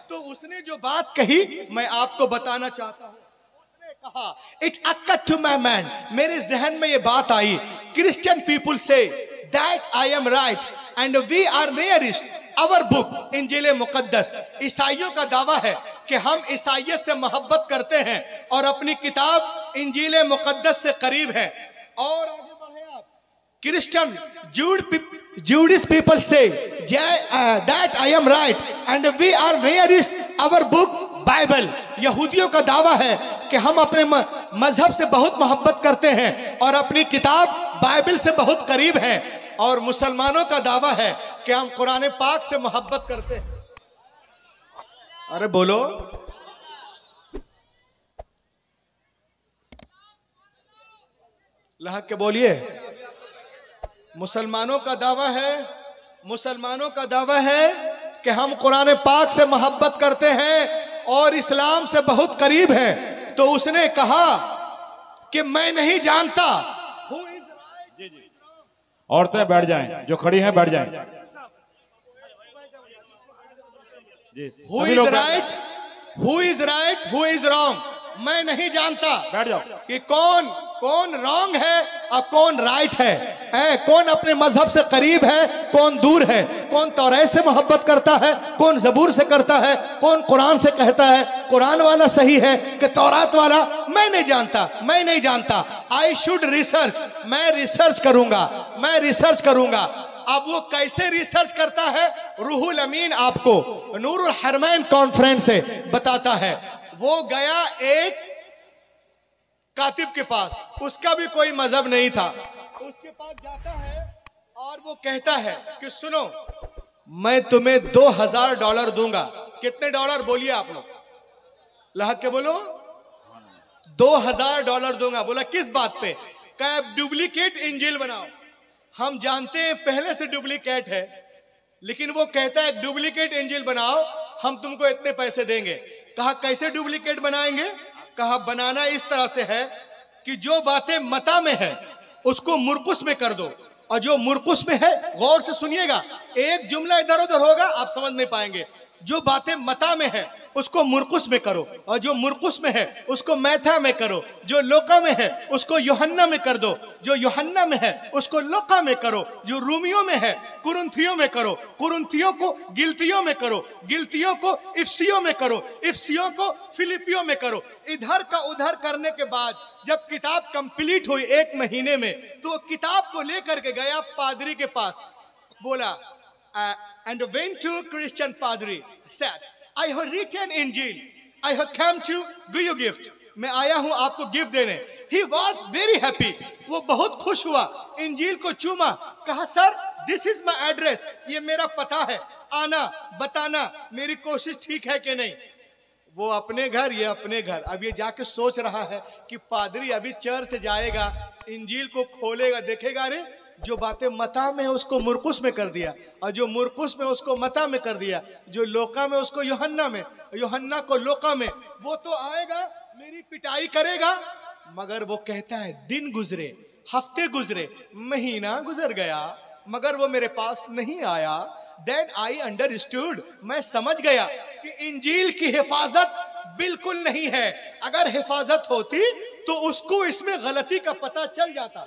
तो उसने जो बात कही मैं आपको बताना चाहता हूं। उसने कहा, it occurred to my mind, मेरे जहन में ये बात आई, Christian people say that I am right and we are nearest our book इंजील मुकद्दस। ईसाइयों का दावा है कि हम ईसाइयत से मोहब्बत करते हैं और अपनी किताब इंजील मुकद्दस से करीब है। और आगे बढ़े आप, Christian Jewish people say that I am right and we are nearest our book Bible। यहूदियों का दावा है कि हम अपने मजहब से बहुत मोहब्बत करते हैं और अपनी किताब बाइबल से बहुत करीब हैं। और मुसलमानों का दावा है कि हम कुरान पाक से मोहब्बत करते हैं। अरे बोलो, लहक के बोलिए। मुसलमानों का दावा है कि हम कुरान पाक से मोहब्बत करते हैं और इस्लाम से बहुत करीब हैं। तो उसने कहा कि मैं नहीं जानता। औरतें बैठ जाएं, जो खड़ी हैं बैठ जाएं। Who is right, who is right, who is wrong? मैं नहीं जानता, बैठ जाओ, कि कौन रॉन्ग है और कौन राइट है, कौन अपने मजहब से करीब है, कौन दूर है, कौन तौरात से मोहब्बत करता है, कौन जबूर से करता है, कौन कुरान से कहता है कुरान वाला सही है कि तौरात वाला। मैं नहीं जानता। आई शुड रिसर्च, मैं रिसर्च करूंगा। अब वो कैसे रिसर्च करता है, रूहुल अमीन आपको नूरुल हरमैन कॉन्फ्रेंस से बताता है। वो गया एक कातिब के पास, उसका भी कोई मजहब नहीं था, उसके पास जाता है और वो कहता है कि सुनो, मैं तुम्हें $2000 दूंगा। कितने डॉलर बोलिए आप लोग, लहक के बोलो। $2000 दूंगा। बोला किस बात पे? क्या डुप्लीकेट इंजील बनाओ। हम जानते हैं पहले से डुप्लीकेट है, लेकिन वो कहता है डुप्लीकेट इंजील बनाओ, हम तुमको इतने पैसे देंगे। कहा कैसे डुप्लीकेट बनाएंगे? कहा बनाना इस तरह से है कि जो बातें मता में है उसको मुरकुस में कर दो, और जो मुरकुस में है, गौर से सुनिएगा, एक जुमला इधर उधर होगा आप समझ नहीं पाएंगे। जो बातें मता में है उसको मुरकुस में करो, और जो मुरकुस में है उसको मैथा में करो, जो लोका में है उसको यूहन्ना में कर दो, जो यूहन्ना में है उसको लोका में करो, जो रूमियों में है कुरिन्थियों में करो, कुरिन्थियों को गिलतियों में करो, गिलतियों को इफ्सियों में करो, इफ्सियों को फिलिपियों में करो। इधर का उधर करने के बाद जब किताब कंप्लीट हुई 1 महीने में, तो किताब को लेकर के गया पादरी के पास। बोला and went to Christian padri, said, I have written Injil, I have come to give you gift। मैं आया हूं आपको गिफ्ट देने। He was very happy, वो बहुत खुश हुआ, इंजील को चूमा, कहा sir this is my address, ये मेरा पता है, आना बताना मेरी कोशिश ठीक है कि नहीं। वो अपने घर, ये अपने घर। अब ये जाके सोच रहा है कि पादरी अभी चर्च जाएगा, इंजील को खोलेगा, देखेगा अरे जो बातें मता में है उसको मुरकुस में कर दिया, और जो मुरकुस में उसको मता में कर दिया, जो लोका में उसको यूहन्ना में, यूहन्ना को लोका में। वो तो आएगा मेरी पिटाई करेगा। मगर वो कहता है दिन गुजरे, हफ्ते गुजरे, महीना गुजर गया, मगर वो मेरे पास नहीं आया। देन आई अंडरस्टूड, मैं समझ गया कि इंजील की हिफाजत बिल्कुल नहीं है। अगर हिफाजत होती तो उसको इसमें गलती का पता चल जाता,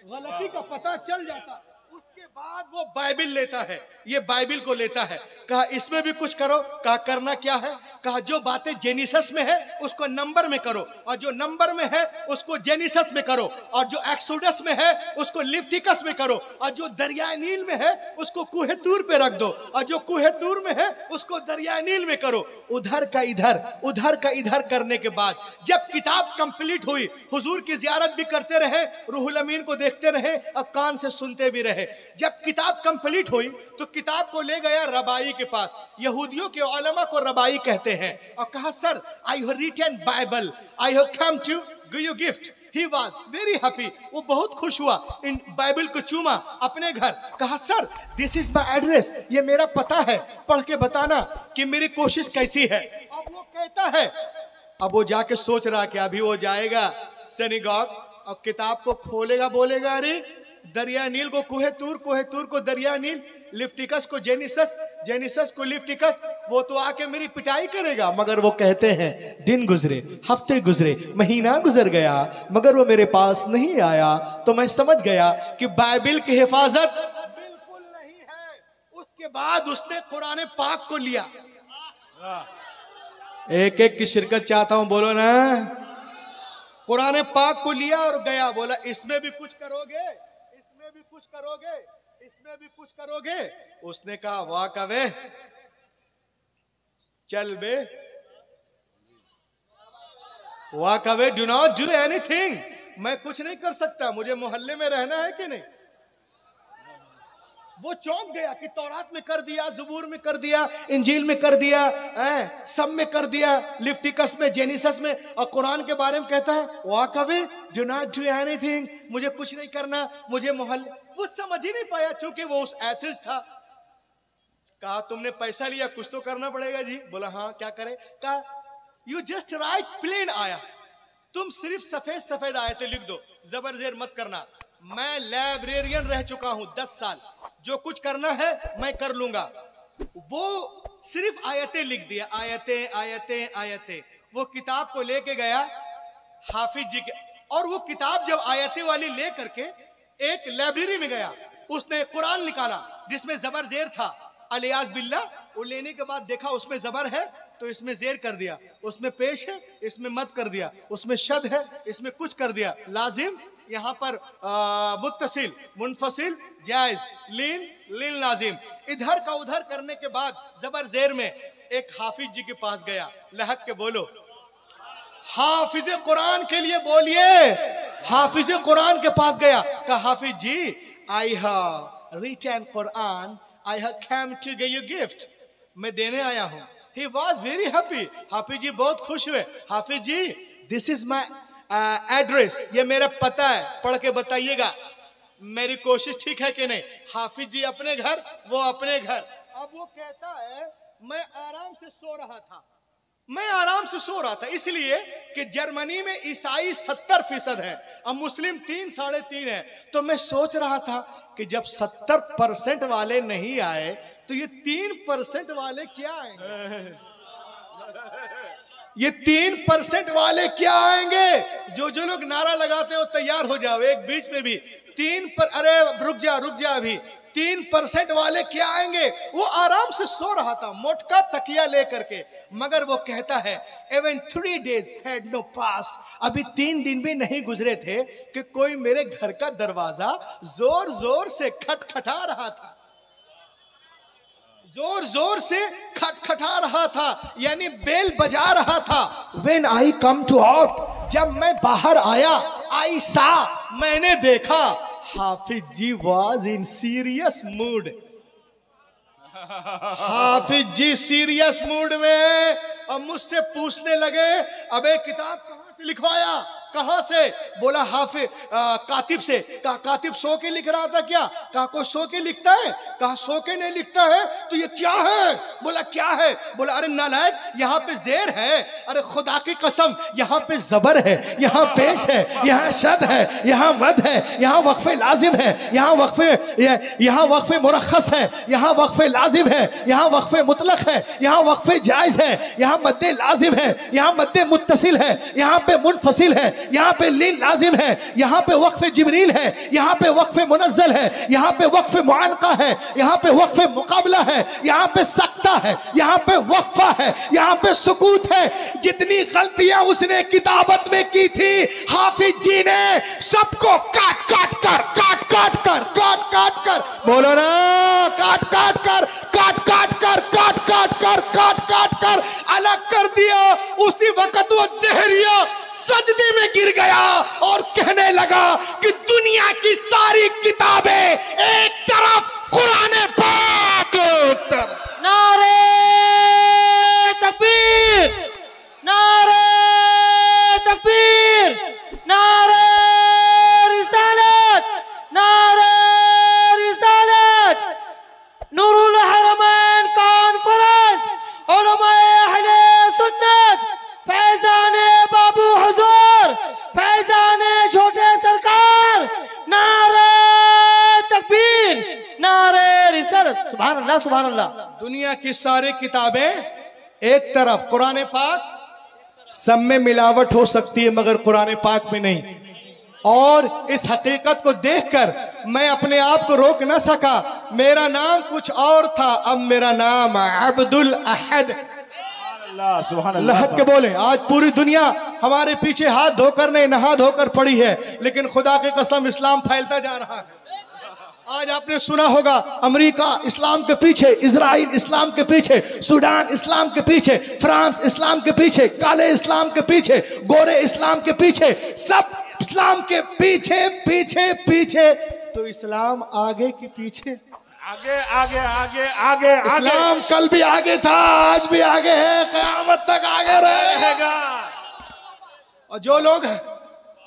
गलती का पता चल जाता। उसके बाद वो बाइबिल लेता है, ये बाइबिल को लेता है। कहा इसमें भी कुछ करो। कहा करना क्या है? कहा जो बातें जेनिसस में है उसको नंबर में करो, और जो नंबर में है उसको जेनिसस में करो, और जो एक्सोडस में है उसको लिविटिकस में करो, और जो दरिया नील में है उसको कुहे तूर पे रख दो, और जो कुहे तूर में है उसको दरिया नील में करो। उधर का इधर, उधर का इधर करने के बाद जब किताब कंप्लीट हुई, हुजूर की जियारत भी करते रहे, रूहुल अमीन को देखते रहे और कान से सुनते भी रहे। जब किताब कंप्लीट हुई तो किताब को ले गया रबाई के पास। यहूदियों के उलमा को रबाई कहते हैं, और कहा sir I have written Bible, I have come to give you gift. He was very happy, वो बहुत खुश हुआ, इन बाइबल को चूमा अपने घर। कहा sir this is my address, ये मेरा पता है, पढ़ के बताना कि मेरी कोशिश कैसी है। अब वो कहता है, अब वो जाके सोच रहा कि अभी वो जाएगा सिनेगॉग और किताब को खोलेगा, बोलेगा अरे दरिया नील को कुहे तूर, कुहे तूर को दरिया नील, लिविटिकस को जेनिसस, जेनिसस को लिविटिकस, वो तो आके मेरी पिटाई करेगा। मगर वो कहते हैं दिन गुजरे, हफ्ते गुजरे, महीना गुजर गया, मगर वो मेरे पास नहीं आया। तो मैं समझ गया कि बाइबिल की हिफाजत बिल्कुल नहीं है। उसके बाद उसने कुरान पाक को लिया। एक एक की शिरकत चाहता हूं, बोलो ना। कुरान पाक को लिया और गया, बोला इसमें भी कुछ करोगे, इसमें भी कुछ करोगे, इसमें भी कुछ करोगे। उसने कहा वाह कवे, चल बे, वाह कवे, डू नॉट डू एनीथिंग। मैं कुछ नहीं कर सकता, मुझे मोहल्ले में रहना है कि नहीं। वो चौंक गया कि तौरात में कर दिया, ज़बूर में कर दिया, इंजील में कर दिया, सब में कर दिया, लिविटिकस में, जेनिसस में, और कुरान के बारे में कहता है walk away, do not do anything, मुझे कुछ नहीं करना, मुझे मोहल्ले। वो समझ ही नहीं पाया, चूंकि वो उस एथिस्ट था। कहा तुमने पैसा लिया, कुछ तो करना पड़ेगा जी। बोला हाँ क्या करे। कहा यू जस्ट राइट प्लेन आया, तुम सिर्फ सफेद सफेद आयतें लिख दो, जबर जेर मत करना। मैं लाइब्रेरियन रह चुका हूं 10 साल, जो कुछ करना है मैं कर लूंगा। वो सिर्फ आयतें लिख दिया, आयतें आयतें आयतें। वो किताब को लेके गया हाफिज जी के, और वो किताब जब आयतें वाली ले करके एक लाइब्रेरी में गया, उसने कुरान निकाला जिसमें जबर जेर था, अलियाज बिल्ला। वो लेने के बाद देखा उसमें जबर है तो इसमें जेर कर दिया, उसमें पेश है इसमें मत कर दिया, उसमें शद है इसमें कुछ कर दिया, लाजिम यहाँ पर मुत्तसिल, मुनफसिल, जायज, लीन, लीन लाजिम। इधर का उधर करने के बाद जबर जेर में एक हाफिज जी के पास गया। लहक के बोलो, हाफिज कुरान के लिए बोलिए। हाफिज कुरान के पास गया, कहा Hafiz ji I have written Quran, I have come to give you gift, मैं देने आया हूं। He was very happy, Hafiz ji बहुत खुश हुए। Hafiz ji this is my address, ये मेरा पता है, पढ़ के बताइएगा मेरी कोशिश ठीक है कि नहीं। हाफिज जी अपने घर, वो अपने घर। अब वो कहता है मैं आराम से सो रहा था, मैं आराम से सो रहा था, इसलिए कि जर्मनी में ईसाई 70% है और मुस्लिम 3-3.5 है। तो मैं सोच रहा था कि जब 70% वाले नहीं आए तो ये 3% वाले क्या आएंगे, ये 3% वाले क्या आएंगे। जो लोग नारा लगाते हो तैयार हो जाओ, एक बीच में भी 3 अरे रुक जा अभी, 3% वाले क्या आएंगे। वो आराम से सो रहा था मोटका तकिया लेकर के, मगर वो कहता है even 3 days had no passed, अभी 3 दिन भी नहीं गुजरे थे कि कोई मेरे घर का दरवाजा जोर जोर से खटखटा रहा था, जोर जोर से खटखटा रहा था, यानी बेल बजा रहा था। When I come to out, जब मैं बाहर आया, I saw, मैंने देखा, Hafiz ji was in serious mood, Hafiz ji serious mood में, और मुझसे पूछने लगे अबे किताब कहां से लिखवाया, कहां से? बोला हाफिज कातिब से। कहा कातिब सो के लिख रहा था क्या? कहा कोई सो के लिखता है? कहा सो के नहीं लिखता है तो ये क्या है? बोला क्या है? बोला अरे नालायक, यहाँ पे जेर है। अरे खुदा की कसम, यहाँ पे जबर है, यहाँ पेश है, यहाँ शद है, यहाँ मद है, यहाँ वक्फे लाजिम है, यहाँ वक्फे मुरखस है, यहाँ वक्फे लाजिम है, यहाँ वक्फे मुतलक है, यहाँ वक्फे जायज है, यहाँ मद्दे लाजिम है, यहाँ मद्दे मुत्तसिल है, यहाँ पे मुनफसिल है, यहाँ पे लीन लाजिम है, यहाँ पे वक्फे जिब्रील है, यहाँ पे वक्फे मुनज़्ज़ल है, यहाँ पे वक्फे मुआनका है, यहाँ पे वक्फे मुकाबला है, यहाँ पे सकता है, यहाँ पे वक्फा है, यहाँ पे सुकूत है। जितनी गलतियां उसने किताबत में की थी, हाफिज जी ने सबको काट काट कर बोलो ना, काट कर अलग कर दिया। उसी वक्त वो दहरिया सजदे में गिर गया और कहने लगा कि दुनिया की सारी किताबें एक तरफ, कुरान पाक एक तरफ। नारे तकबीर, नारे तकबीर, नारे रिसालत, नारे रिसालत। नूरुल हरमैन कॉन्फ्रेंस, उलमाए अहले सुन्नत, फैजाने बाबू हुजूर, फैजाने छोटे सरकार, नारे तकबीर, नारे रिसालत। सुभान अल्लाह, सुभान अल्लाह। दुनिया की सारी किताबें एक तरफ, कुरान पाक सब में मिलावट हो सकती है मगर कुरान पाक में नहीं। और इस हकीकत को देखकर मैं अपने आप को रोक न सका। मेरा नाम कुछ और था, अब मेरा नाम अब्दुल अहद। लहद के बोले। आज पूरी दुनिया हमारे पीछे हाथ धोकर नहीं, नहा धोकर पड़ी है, लेकिन खुदा की कसम इस्लाम फैलता जा रहा है। आज आपने सुना होगा अमेरिका इस्लाम के पीछे, इजराइल इस्लाम के पीछे, सूडान इस्लाम के पीछे, फ्रांस इस्लाम के पीछे, काले इस्लाम के पीछे, गोरे इस्लाम के पीछे, सब इस्लाम के पीछे पीछे पीछे। तो इस्लाम आगे के पीछे, आगे आगे आगे आगे। इस्लाम कल भी आगे था, आज भी आगे है, क़यामत तक आगे रहेगा। और जो लोग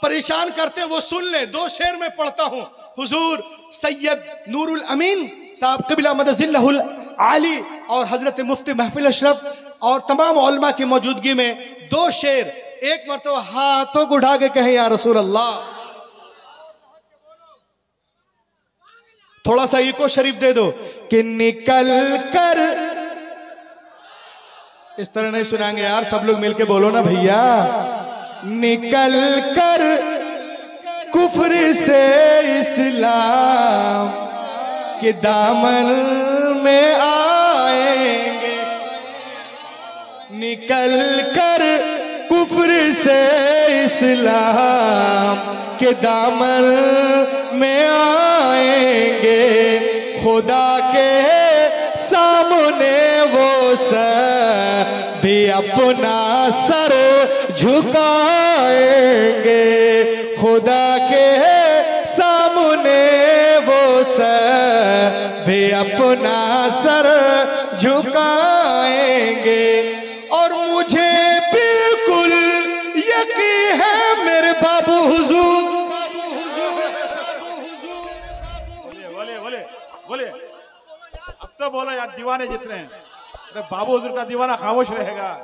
परेशान करते वो सुन ले। 2 शेर में पढ़ता हूं। हुजूर सैयद नूरुल अमीन साहब क़िबला मदजिल्लहुल आली और हजरत मुफ्ती महफिल अशरफ और तमाम उलमा की मौजूदगी में 2 शेर एक मरतबा हाथों को उठा के कहें या रसूल अल्लाह। थोड़ा सा इको शरीफ दे दो कि निकल कर। इस तरह नहीं सुनाएंगे यार, सब लोग मिलके बोलो ना भैया। निकल कर कुफ्र से इस्लाम के दामन में आएंगे, निकल कर कुफ्र से इस्लाम के दामन में आएंगे। खुदा के सामने वो सर भी अपना सर झुकाएंगे। खुदा के सामने वो सर भी अपना सर झुकाएंगे। और मुझे बिल्कुल यकीन है मेरे बाबू हुजूर। बोले अब तो बोलो यार, दीवाने जितने हैं। अरे बाबू हुजूर का दीवाना खामोश रहेगा।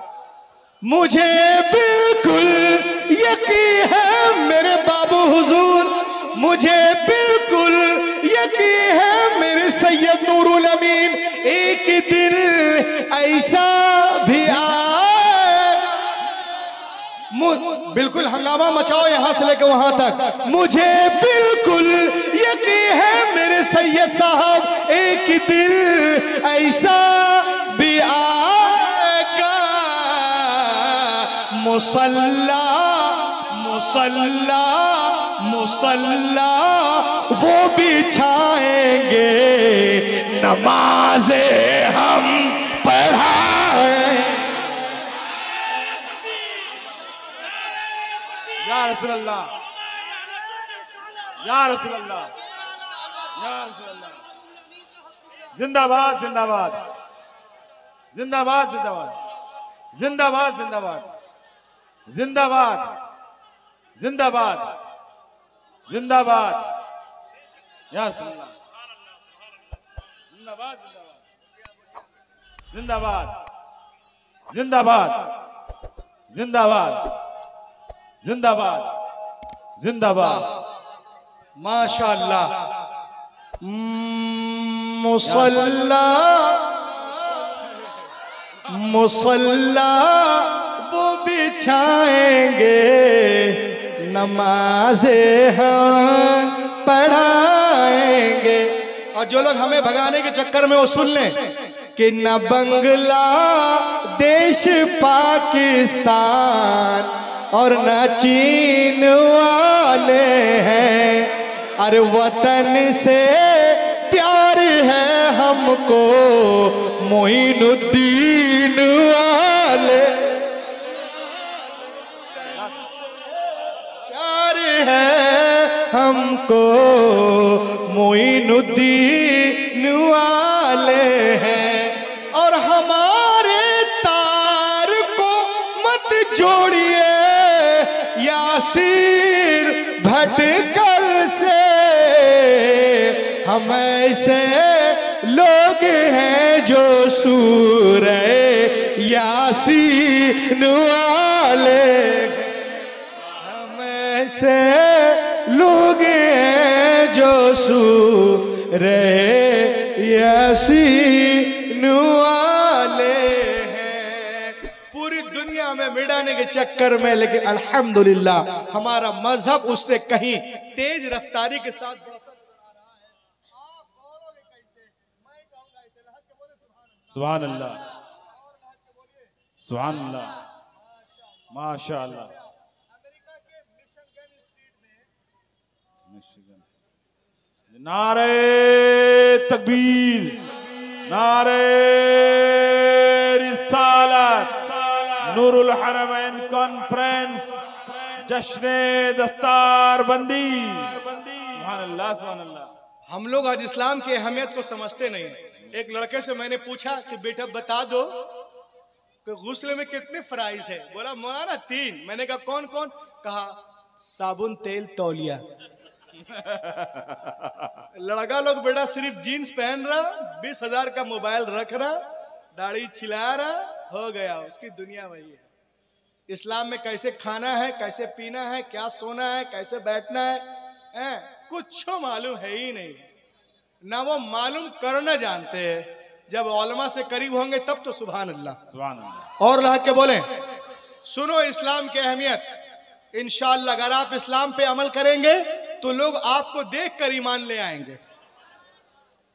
मुझे बिल्कुल यकीन है मेरे बाबू हुजूर, मुझे बिल्कुल यकीन है मेरे सैयद नूरुल अमीन। एक दिन ऐसा भी आए, बिल्कुल हंगामा मचाओ यहां से लेकर वहां तक। मुझे बिल्कुल यकीन है मेरे सैयद साहब, एक दिन ऐसा भी आएगा। मुसल्ला मुसल्ला मुसल्ला वो बिछाएंगे, नमाज़े हम पढ़ाएं। या रसूल अल्लाह, या रसूल अल्लाह, या रसूल अल्लाह। जिंदाबाद जिंदाबाद जिंदाबाद जिंदाबाद जिंदाबाद जिंदाबाद जिंदाबाद। जिंदाबाद जिंदाबाद या सुन्ना जिंदाबाद जिंदाबाद जिंदाबाद जिंदाबाद जिंदाबाद जिंदाबाद माशाअल्लाह। मुसल्ला मुसल्ला वो बिछाएंगे, नमाज़े हम पढ़ाएंगे। और जो लोग हमें भगाने के चक्कर में वो सुन लें कि न बांग्लादेश पाकिस्तान और न चीन वाले हैं, अरे वतन से प्यार है हमको मोइनुद्दीन वाले, प्यार है हमको मोइनुद्दीन वाले हैं। और हमारे तार को मत जोड़िए यासीर भटकल से, हम ऐसे लोग हैं जो सूरे यासीन वाले, हम ऐसे लोग हैं जो सूरे यासीन वाले हैं। पूरी दुनिया में मिटाने के चक्कर में, लेकिन अल्हम्दुलिल्लाह हमारा मजहब उससे कहीं तेज रफ्तारी के साथ सुभान अल्लाह सुभान अल्लाह माशाअल्लाह। नारे तकबीर, नारे रिसालत, नूरुल हरमैन कॉन्फ्रेंस, जश्ने दस्तार बंदी। सुभान अल्लाह सुभान अल्लाह। हम लोग आज इस्लाम की अहमियत को समझते नहीं। एक लड़के से मैंने पूछा कि बेटा बता दो कि गुस्ल में कितने फराइज है। बोला मौलाना 3। मैंने कहा कौन कौन? कहा साबुन, तेल, तौलिया। लड़का लोग बेटा सिर्फ जीन्स पहन रहा, 20,000 का मोबाइल रख रहा, दाढ़ी छिला रहा, हो गया उसकी दुनिया वही है। इस्लाम में कैसे खाना है, कैसे पीना है, क्या सोना है, कैसे बैठना है, कुछ मालूम है ही नहीं। ना वो मालूम करना जानते हैं। जब उलमा से करीब होंगे तब तो सुभान अल्लाह सुभान अल्लाह। और ला के बोले सुनो इस्लाम की अहमियत। इंशाअल्लाह अगर आप इस्लाम पे अमल करेंगे तो लोग आपको देख कर ईमान ले आएंगे।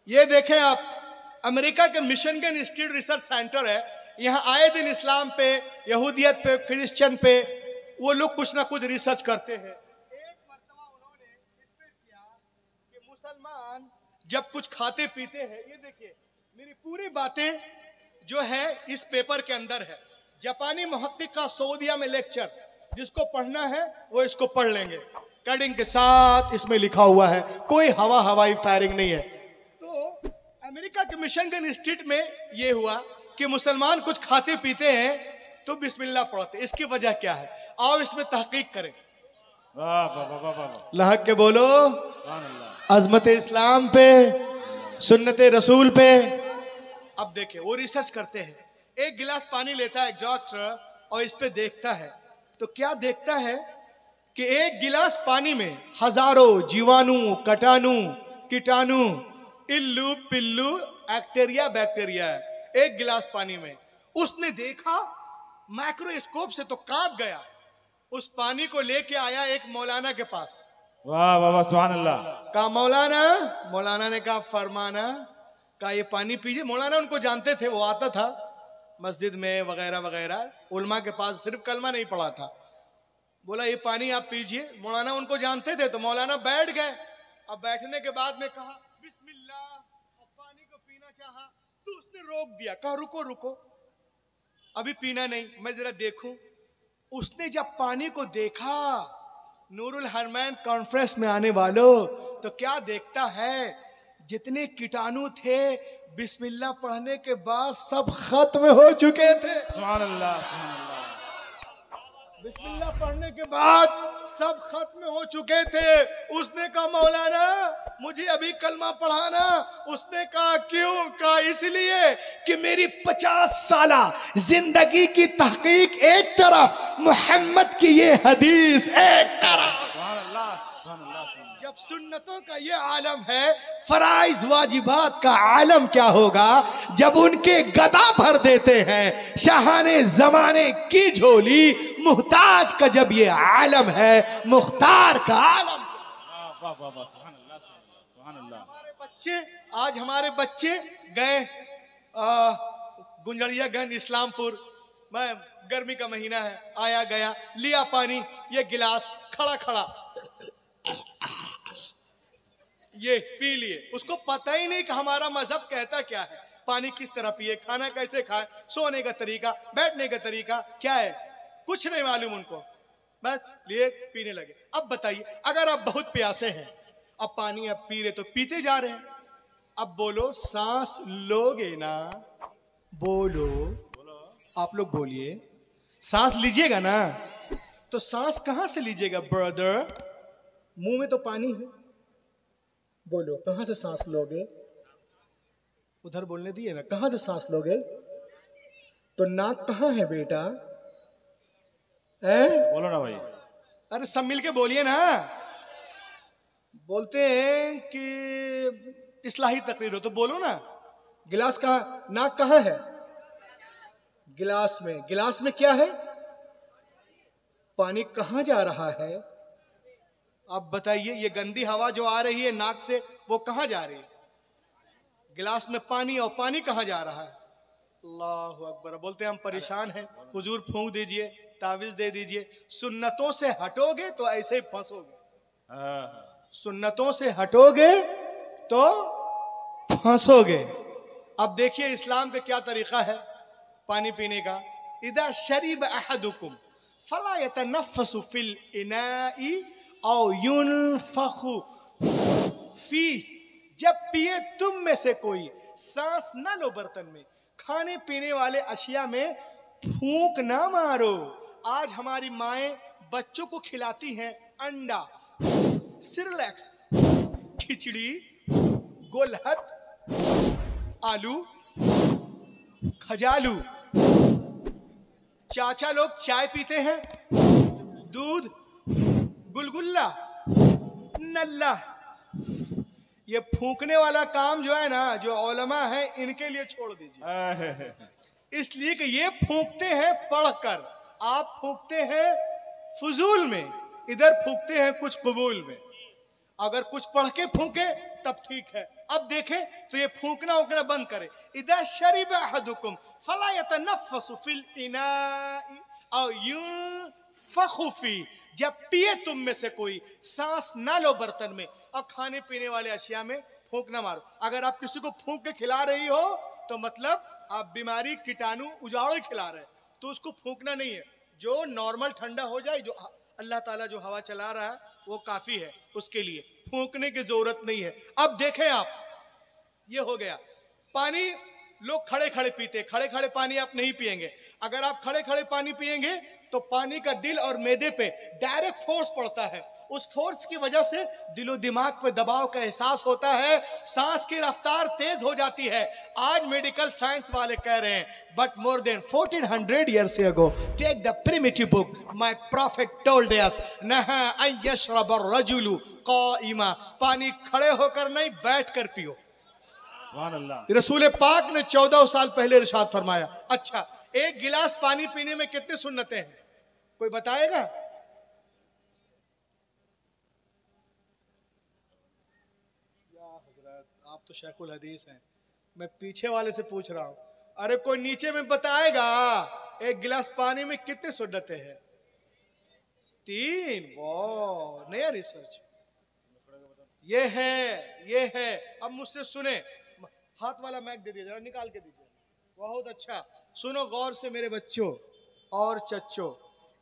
ये देखें आप, अमेरिका के मिशिगन इंस्टीट्यूट रिसर्च सेंटर है। यहाँ आए दिन इस्लाम पे, यहूदियत पे, क्रिश्चियन पे वो लोग कुछ ना कुछ रिसर्च करते हैं। एक मर्तबा उन्होंने इसमें किया कि मुसलमान जब कुछ खाते पीते हैं, ये देखिए मेरी पूरी बातें जो है इस पेपर के अंदर है। जापानी मुहक्किक का सऊदिया में लेक्चर, जिसको पढ़ना है वो इसको पढ़ लेंगे। कटिंग के साथ इसमें लिखा हुआ है, कोई हवाई फायरिंग नहीं है। तो अमेरिका के मिशिगन इंस्टीट्यूट में ये हुआ कि मुसलमान कुछ खाते पीते हैं तो बिस्मिल्लाह पढ़ते। इसकी वजह क्या है? आओ इसमें तहकीक करें। लहक के बोलो अजमत इस्लाम पे, सुन्नत रसूल पे। अब देखे वो रिसर्च करते हैं। एक गिलास पानी लेता है एक डॉक्टर और इस पे देखता है तो क्या देखता है कि एक गिलास पानी में हजारों जीवाणु, कटाणु, कीटाणु, इल्लू पिल्लू, बैक्टीरिया है एक गिलास पानी में। उसने देखा माइक्रोस्कोप से तो कांप गया। उस पानी को लेके आया एक मौलाना के पास। वाह वाह वाह सुभान अल्लाह। कहा मौलाना, मौलाना ने कहा फरमाना, कहा ये पानी पीजिए। मौलाना उनको जानते थे, वो आता था मस्जिद में वगैरह वगैरह, उलमा के पास, सिर्फ कलमा नहीं पढ़ा था। बोला ये पानी आप पीजिए। मौलाना उनको जानते थे तो मौलाना बैठ गए। अब बैठने के बाद में कहा बिस्मिल्लाह, अब पानी को पीना चाहा तो उसने रोक दिया। कहा रुको रुको, अभी पीना नहीं, मैं जरा देखूं। उसने जब पानी को देखा, नूरुल हरमैन कॉन्फ्रेंस में आने वालों, तो क्या देखता है, जितने कीटाणु थे बिस्मिल्लाह पढ़ने के बाद सब खत्म हो चुके थे। सुभान अल्लाह सुभान अल्लाह। बिस्मिल्लाह पढ़ने के बाद सब खत्म हो चुके थे। उसने कहा मौलाना मुझे अभी कलमा पढ़ाना। उसने कहा क्यों? कहा इसलिए कि मेरी 50 साला जिंदगी की तहकीक एक तरफ, मोहम्मद की ये हदीस एक तरफ। जब सुन्नतों का ये आलम है, फराइज वाजिबात का आलम क्या होगा जब उनके गदा भर देते हैं शाहाने जमाने की झोली। मुहताज का जब ये आलम है, मुख्तार का आलम। हमारे बच्चे, आज हमारे बच्चे गए गुंजरियागंज इस्लामपुर, मैं गर्मी का महीना है, आया गया, लिया पानी, ये गिलास खड़ा खड़ा ये पी लिए। उसको पता ही नहीं कि हमारा मजहब कहता क्या है, पानी किस तरह पिए, खाना कैसे खाए, सोने का तरीका, बैठने का तरीका क्या है, कुछ नहीं मालूम उनको। बस लिए पीने लगे। अब बताइए, अगर आप बहुत प्यासे हैं, अब पानी आप पी रहे तो पीते जा रहे हैं, अब बोलो सांस लोगे ना? बोलो, आप लोग बोलिए, सांस लीजिएगा ना? तो सांस कहां से लीजिएगा ब्रदर? मुंह में तो पानी है। बोलो कहां से सांस लोगे? उधर बोलने दिए ना, कहां से सांस लोगे? तो नाक कहां है बेटा? बोलो ना भाई। अरे सब मिलके बोलिए ना। बोलते हैं कि इस्लाही तकरीर हो तो बोलो ना। गिलास का नाक कहां है? गिलास में। गिलास में क्या है? पानी कहां जा रहा है? अब बताइए, ये गंदी हवा जो आ रही है नाक से, वो कहां जा रही है? गिलास में पानी, और पानी कहां जा रहा है? अल्लाहु अकबर। बोलते हैं हम परेशान हैं, हुजूर फूंक दीजिए, तावीज दे दीजिए। सुन्नतों से हटोगे तो ऐसे ही फंसोगे। सुन्नतों से हटोगे तो फंसोगे। अब देखिए इस्लाम का क्या तरीका है पानी पीने का। इदा शरीब अहदुकुम फला यतनफ़्फ़सु फिल इनाई औ युनफ़ख़ु फी। जब पिए तुम में से कोई, सांस ना लो बर्तन में, खाने पीने वाले अशिया में फूंक ना मारो। आज हमारी माएं बच्चों को खिलाती हैं अंडा, सिरलैक्स, खिचड़ी, गोलहत, आलू, खजालू। चाचा लोग चाय पीते हैं, दूध, गुलगुल्ला, नल्ला। ये फूंकने वाला काम जो है ना, जो उलमा है, इनके लिए छोड़ दीजिए। इसलिए कि ये फूंकते हैं पढ़कर, आप फूंकते हैं फजूल में, इधर फूंकते हैं कुछ कबूल में। अगर कुछ पढ़ के फूंके तब ठीक है। अब देखें तो ये फूंकना उकना बंद करे। इदा शरीब अहदुकुम फला यतनफ़्फ़सु फिल इनाई औ युनफ़ख़ु फी। जब पिए तुम में से कोई, सांस ना लो बर्तन में, और खाने पीने वाले अशिया में फूंक ना मारो। अगर आप किसी को फूंक के खिला रही हो तो मतलब आप बीमारी, कीटाणु उजाड़े खिला रहे, तो उसको फूंकना नहीं है। जो नॉर्मल ठंडा हो जाए, जो अल्लाह ताला जो हवा चला रहा है वो काफी है, उसके लिए फूंकने की जरूरत नहीं है। अब देखें आप, ये हो गया पानी। लोग खड़े खड़े पीते, खड़े खड़े पानी आप नहीं पिएंगे। अगर आप खड़े खड़े पानी पिएंगे तो पानी का दिल और मैदे पे डायरेक्ट फोर्स पड़ता है। उस फोर्स की वजह से दिलो दिमाग पे दबाव का एहसास होता है, सांस की रफ्तार तेज हो जाती है। आज मेडिकल साइंस वाले कह रहे हैं, but more than 1400 years ago, take the primitive book, my prophet told us, नहा अन यशरब अर्रजुलु क़ाइमा। पानी खड़े होकर नहीं, बैठ कर पियो। रसूल पाक ने 14 साल पहले इरशाद फरमाया। अच्छा, एक गिलास पानी पीने में कितने सुन्नतें हैं, कोई बताएगा? आप तो शेखुल हदीस हैं, मैं पीछे वाले से पूछ रहा हूं। अरे कोई नीचे में बताएगा एक गिलास पानी में कितने सुन्नतें हैं? 3। वाह, नया रिसर्च। ये है। अब मुझसे सुने, हाथ वाला मैक दे दीजिए, जरा निकाल के दीजिए। बहुत अच्छा, सुनो गौर से मेरे बच्चों और चच्चों।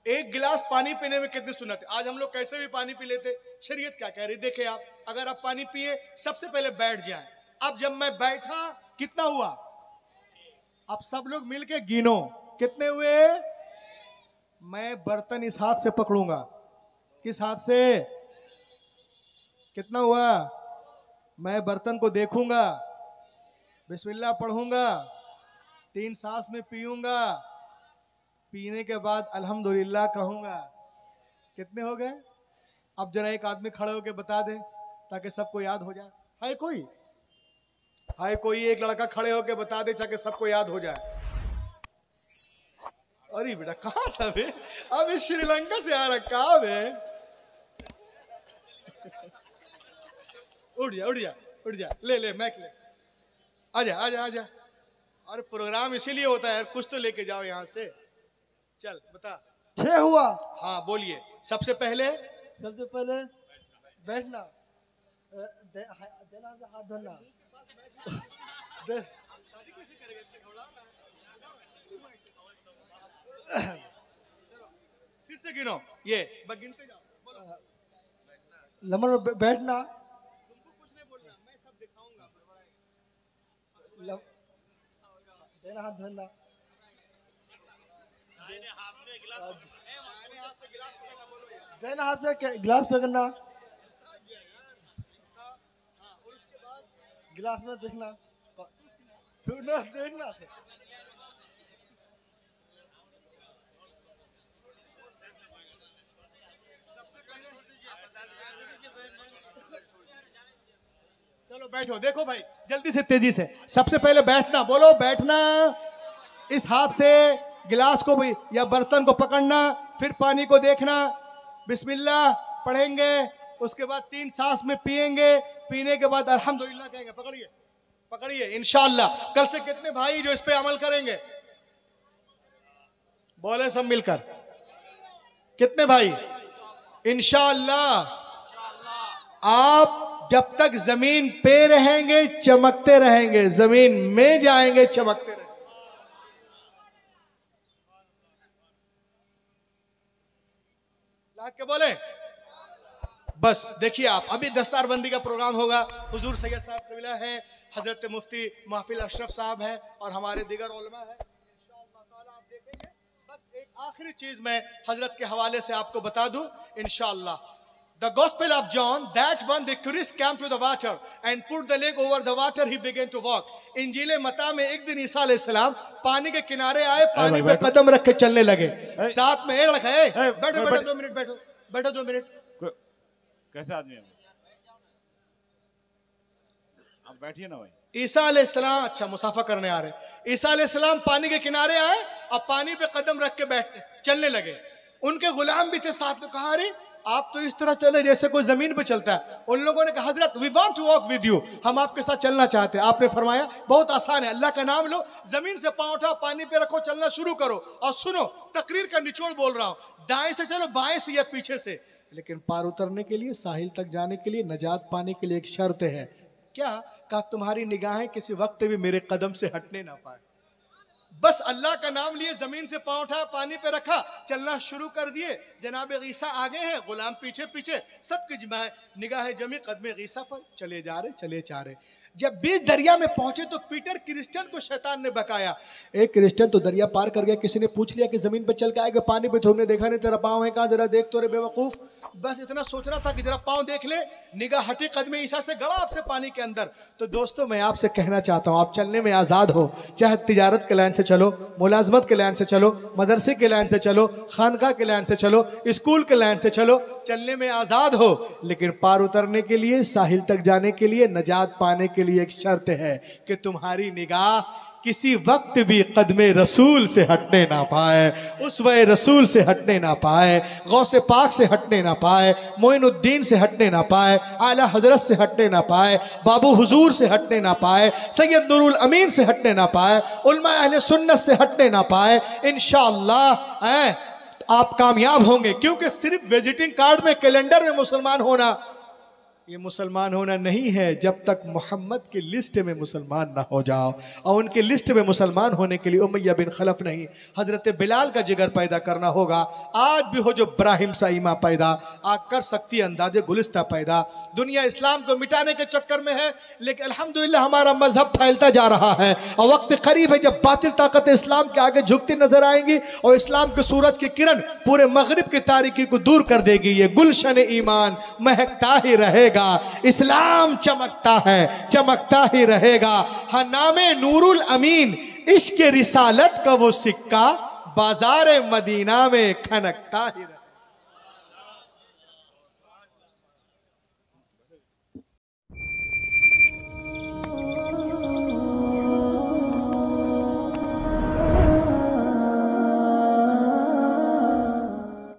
एक गिलास पानी पीने में कितनी सुन्नत है? आज हम लोग कैसे भी पानी पी लेते, शरीयत क्या कह रही? देखे आप, अगर आप पानी पिए सबसे पहले बैठ जाएं। अब जब मैं बैठा, कितना हुआ? अब सब लोग मिलके गिनो, कितने हुए? मैं बर्तन इस हाथ से पकड़ूंगा, किस हाथ से? कितना हुआ? मैं बर्तन को देखूंगा, बिस्मिल्लाह पढ़ूंगा, 3 सांस में पीऊंगा, पीने के बाद अल्हम्दुलिल्लाह कहूंगा। कितने हो गए? अब जरा एक आदमी खड़े होकर बता दे ताकि सबको याद हो जाए। है कोई? हाय कोई एक लड़का खड़े होके बता दे ताकि सबको याद हो जाए। अरे बेटा कहाँ था बे? अब श्रीलंका से आ रहा कहाँ बे? उठ जा उठ जा उठ जा, ले ले मैक ले, आजा आजा आजा। अरे प्रोग्राम इसीलिए होता है यार, कुछ तो लेके जाओ यहाँ से। चल बता। 6 हुआ। हाँ बोलिए। सबसे पहले बैठना, देना हाथ धोना। फिर से गिनो, ये गिनते जाओ। लमन बैठना, तुमको कुछ नहीं बोलना, मैं सब दिखाऊंगा। देना हाथ धोना, देना हाथ से गिलास पकड़ना, गिलास में देखना, देखना। चलो बैठो, देखो भाई जल्दी से तेजी से। सबसे पहले बैठना, बोलो बैठना। इस हाथ से गिलास को भी या बर्तन को पकड़ना, फिर पानी को देखना, बिस्मिल्लाह पढ़ेंगे, उसके बाद 3 सांस में पिएंगे, पीने के बाद अल्हम्दुलिल्लाह कहेंगे। पकड़िए पकड़िए। इंशाअल्लाह कल से कितने भाई जो इस पे अमल करेंगे? बोले सब मिलकर कितने भाई? इंशाअल्लाह आप जब तक जमीन पे रहेंगे चमकते रहेंगे, जमीन में जाएंगे चमकते रहेंगे। के बोले बस। देखिए आप अभी दस्तारबंदी का प्रोग्राम होगा। हुजूर सैयद साहब कबीला है, हजरत मुफ्ती महफिल अशरफ साहब है और हमारे दिगर उलमा है। इंशाअल्लाह ताला आप देखेंगे। बस एक आखिरी चीज मैं हजरत के हवाले से आपको बता दूं इंशाअल्लाह। The Gospel of John, that one the Christ came to the water and put the leg over the water, he began to walk. इंजील मत्ता में एक दिन ईसा अलैहिस्सलाम पानी के किनारे आए, पानी पे कदम रख के चलने लगे। साथ में एक लड़का है, बैठो बैठो 2 मिनट, बैठो बैठो 2 मिनट। कैसे आदमी है? आप बैठिए ना भाई। ईसा अलैहिस्सलाम अच्छा मुसाफा करने आ रहे। ईसा अलैहिस्सलाम पानी के किनारे आए, अब पानी पे कदम रख के बैठ चलने लगे। उनके गुलाम भी थे साथ में। कहा अरे आप तो इस तरह चले जैसे कोई जमीन पे चलता है। उन लोगों ने कहा हजरत we want to walk with you, हम आपके साथ चलना चाहते हैं। आपने फरमाया बहुत आसान है, अल्लाह का नाम लो, जमीन से पांव उठा, पानी पे रखो, चलना शुरू करो। और सुनो तकरीर का निचोड़ बोल रहा हूं, दाएं से चलो, बाएं से या पीछे से। लेकिन पार उतरने के लिए, साहिल तक जाने के लिए, नजात पाने के लिए एक शर्त है। क्या? कहा तुम्हारी निगाहें किसी वक्त भी मेरे कदम से हटने ना पाए। बस अल्लाह का नाम लिए, जमीन से पांव उठाया, पानी पे रखा, चलना शुरू कर दिए। जनाब ईसा आगे हैं, गुलाम पीछे पीछे, सबकी निगाह जमी कदमे ईसा पर, चले जा रहे। जब बीच दरिया में पहुंचे तो पीटर क्रिश्चियन को शैतान ने बकाया। एक क्रिश्चियन तो दरिया पार कर गया, किसी ने पूछ लिया कि जमीन पे चल के आएगा, पानी पे तुमने देखा नहीं, तेरा पाँव है कहाँ, जरा देख तो रे बेवकूफ। बस इतना सोच रहा था कि जरा पाँव देख ले, निगाह हटी कदमे ईसा से, गड़ा आपसे पानी के अंदर। तो दोस्तों मैं आपसे कहना चाहता हूँ, आप चलने में आज़ाद हो, चाहे तिजारत के लाइन से चलो, मुलाजमत के लाइन से चलो, मदरसे के लाइन से चलो, खानका के लाइन से चलो, स्कूल के लाइन से चलो, चलने में आज़ाद हो। लेकिन पार उतरने के लिए, साहिल तक जाने के लिए, नजात पाने के लिए एक शर्त है कि तुम्हारी निगाह किसी वक्त भी कदमे रसूल से हटने ना पाए, उसवे रसूल से हटने ना पाए, गौसे पाक से हटने ना पाए, मोइनुद्दीन से हटने ना पाए, आला हजरत से हटने ना पाए, बाबू हुजूर से हटने ना पाए, सैयद नूरुल अमीन से हटने ना पाए, उलमा अहले सुन्नत से हटने ना पाए। इंशाअल्लाह आप कामयाब होंगे। क्योंकि सिर्फ विजिटिंग कार्ड में, कैलेंडर में मुसलमान होना ये मुसलमान होना नहीं है जब तक मोहम्मद की लिस्ट में मुसलमान ना हो जाओ, और उनके लिस्ट में मुसलमान होने के लिए उमैया बिन खलफ नहीं, हजरत बिलाल का जिगर पैदा करना होगा। आज भी हो जो इब्राहिम साइमा पैदा, आग कर सकती है अंदाजे गुलिस्ता पैदा। दुनिया इस्लाम को मिटाने के चक्कर में है, लेकिन अल्हम्दुलिल्लाह हमारा मजहब फैलता जा रहा है और वक्त करीब है जब बातिल ताकत इस्लाम के आगे झुकती नजर आएंगी और इस्लाम के सूरज की किरण पूरे मगरिब की तारीकी को दूर कर देगी। ये गुलशन ईमान महकता ही रहेगा, इस्लाम चमकता है, चमकता ही रहेगा। हाँ, नामे नूरुल अमीन इश्क रिसालत का वो सिक्का बाजार मदीना में खनकता ही रहेगा।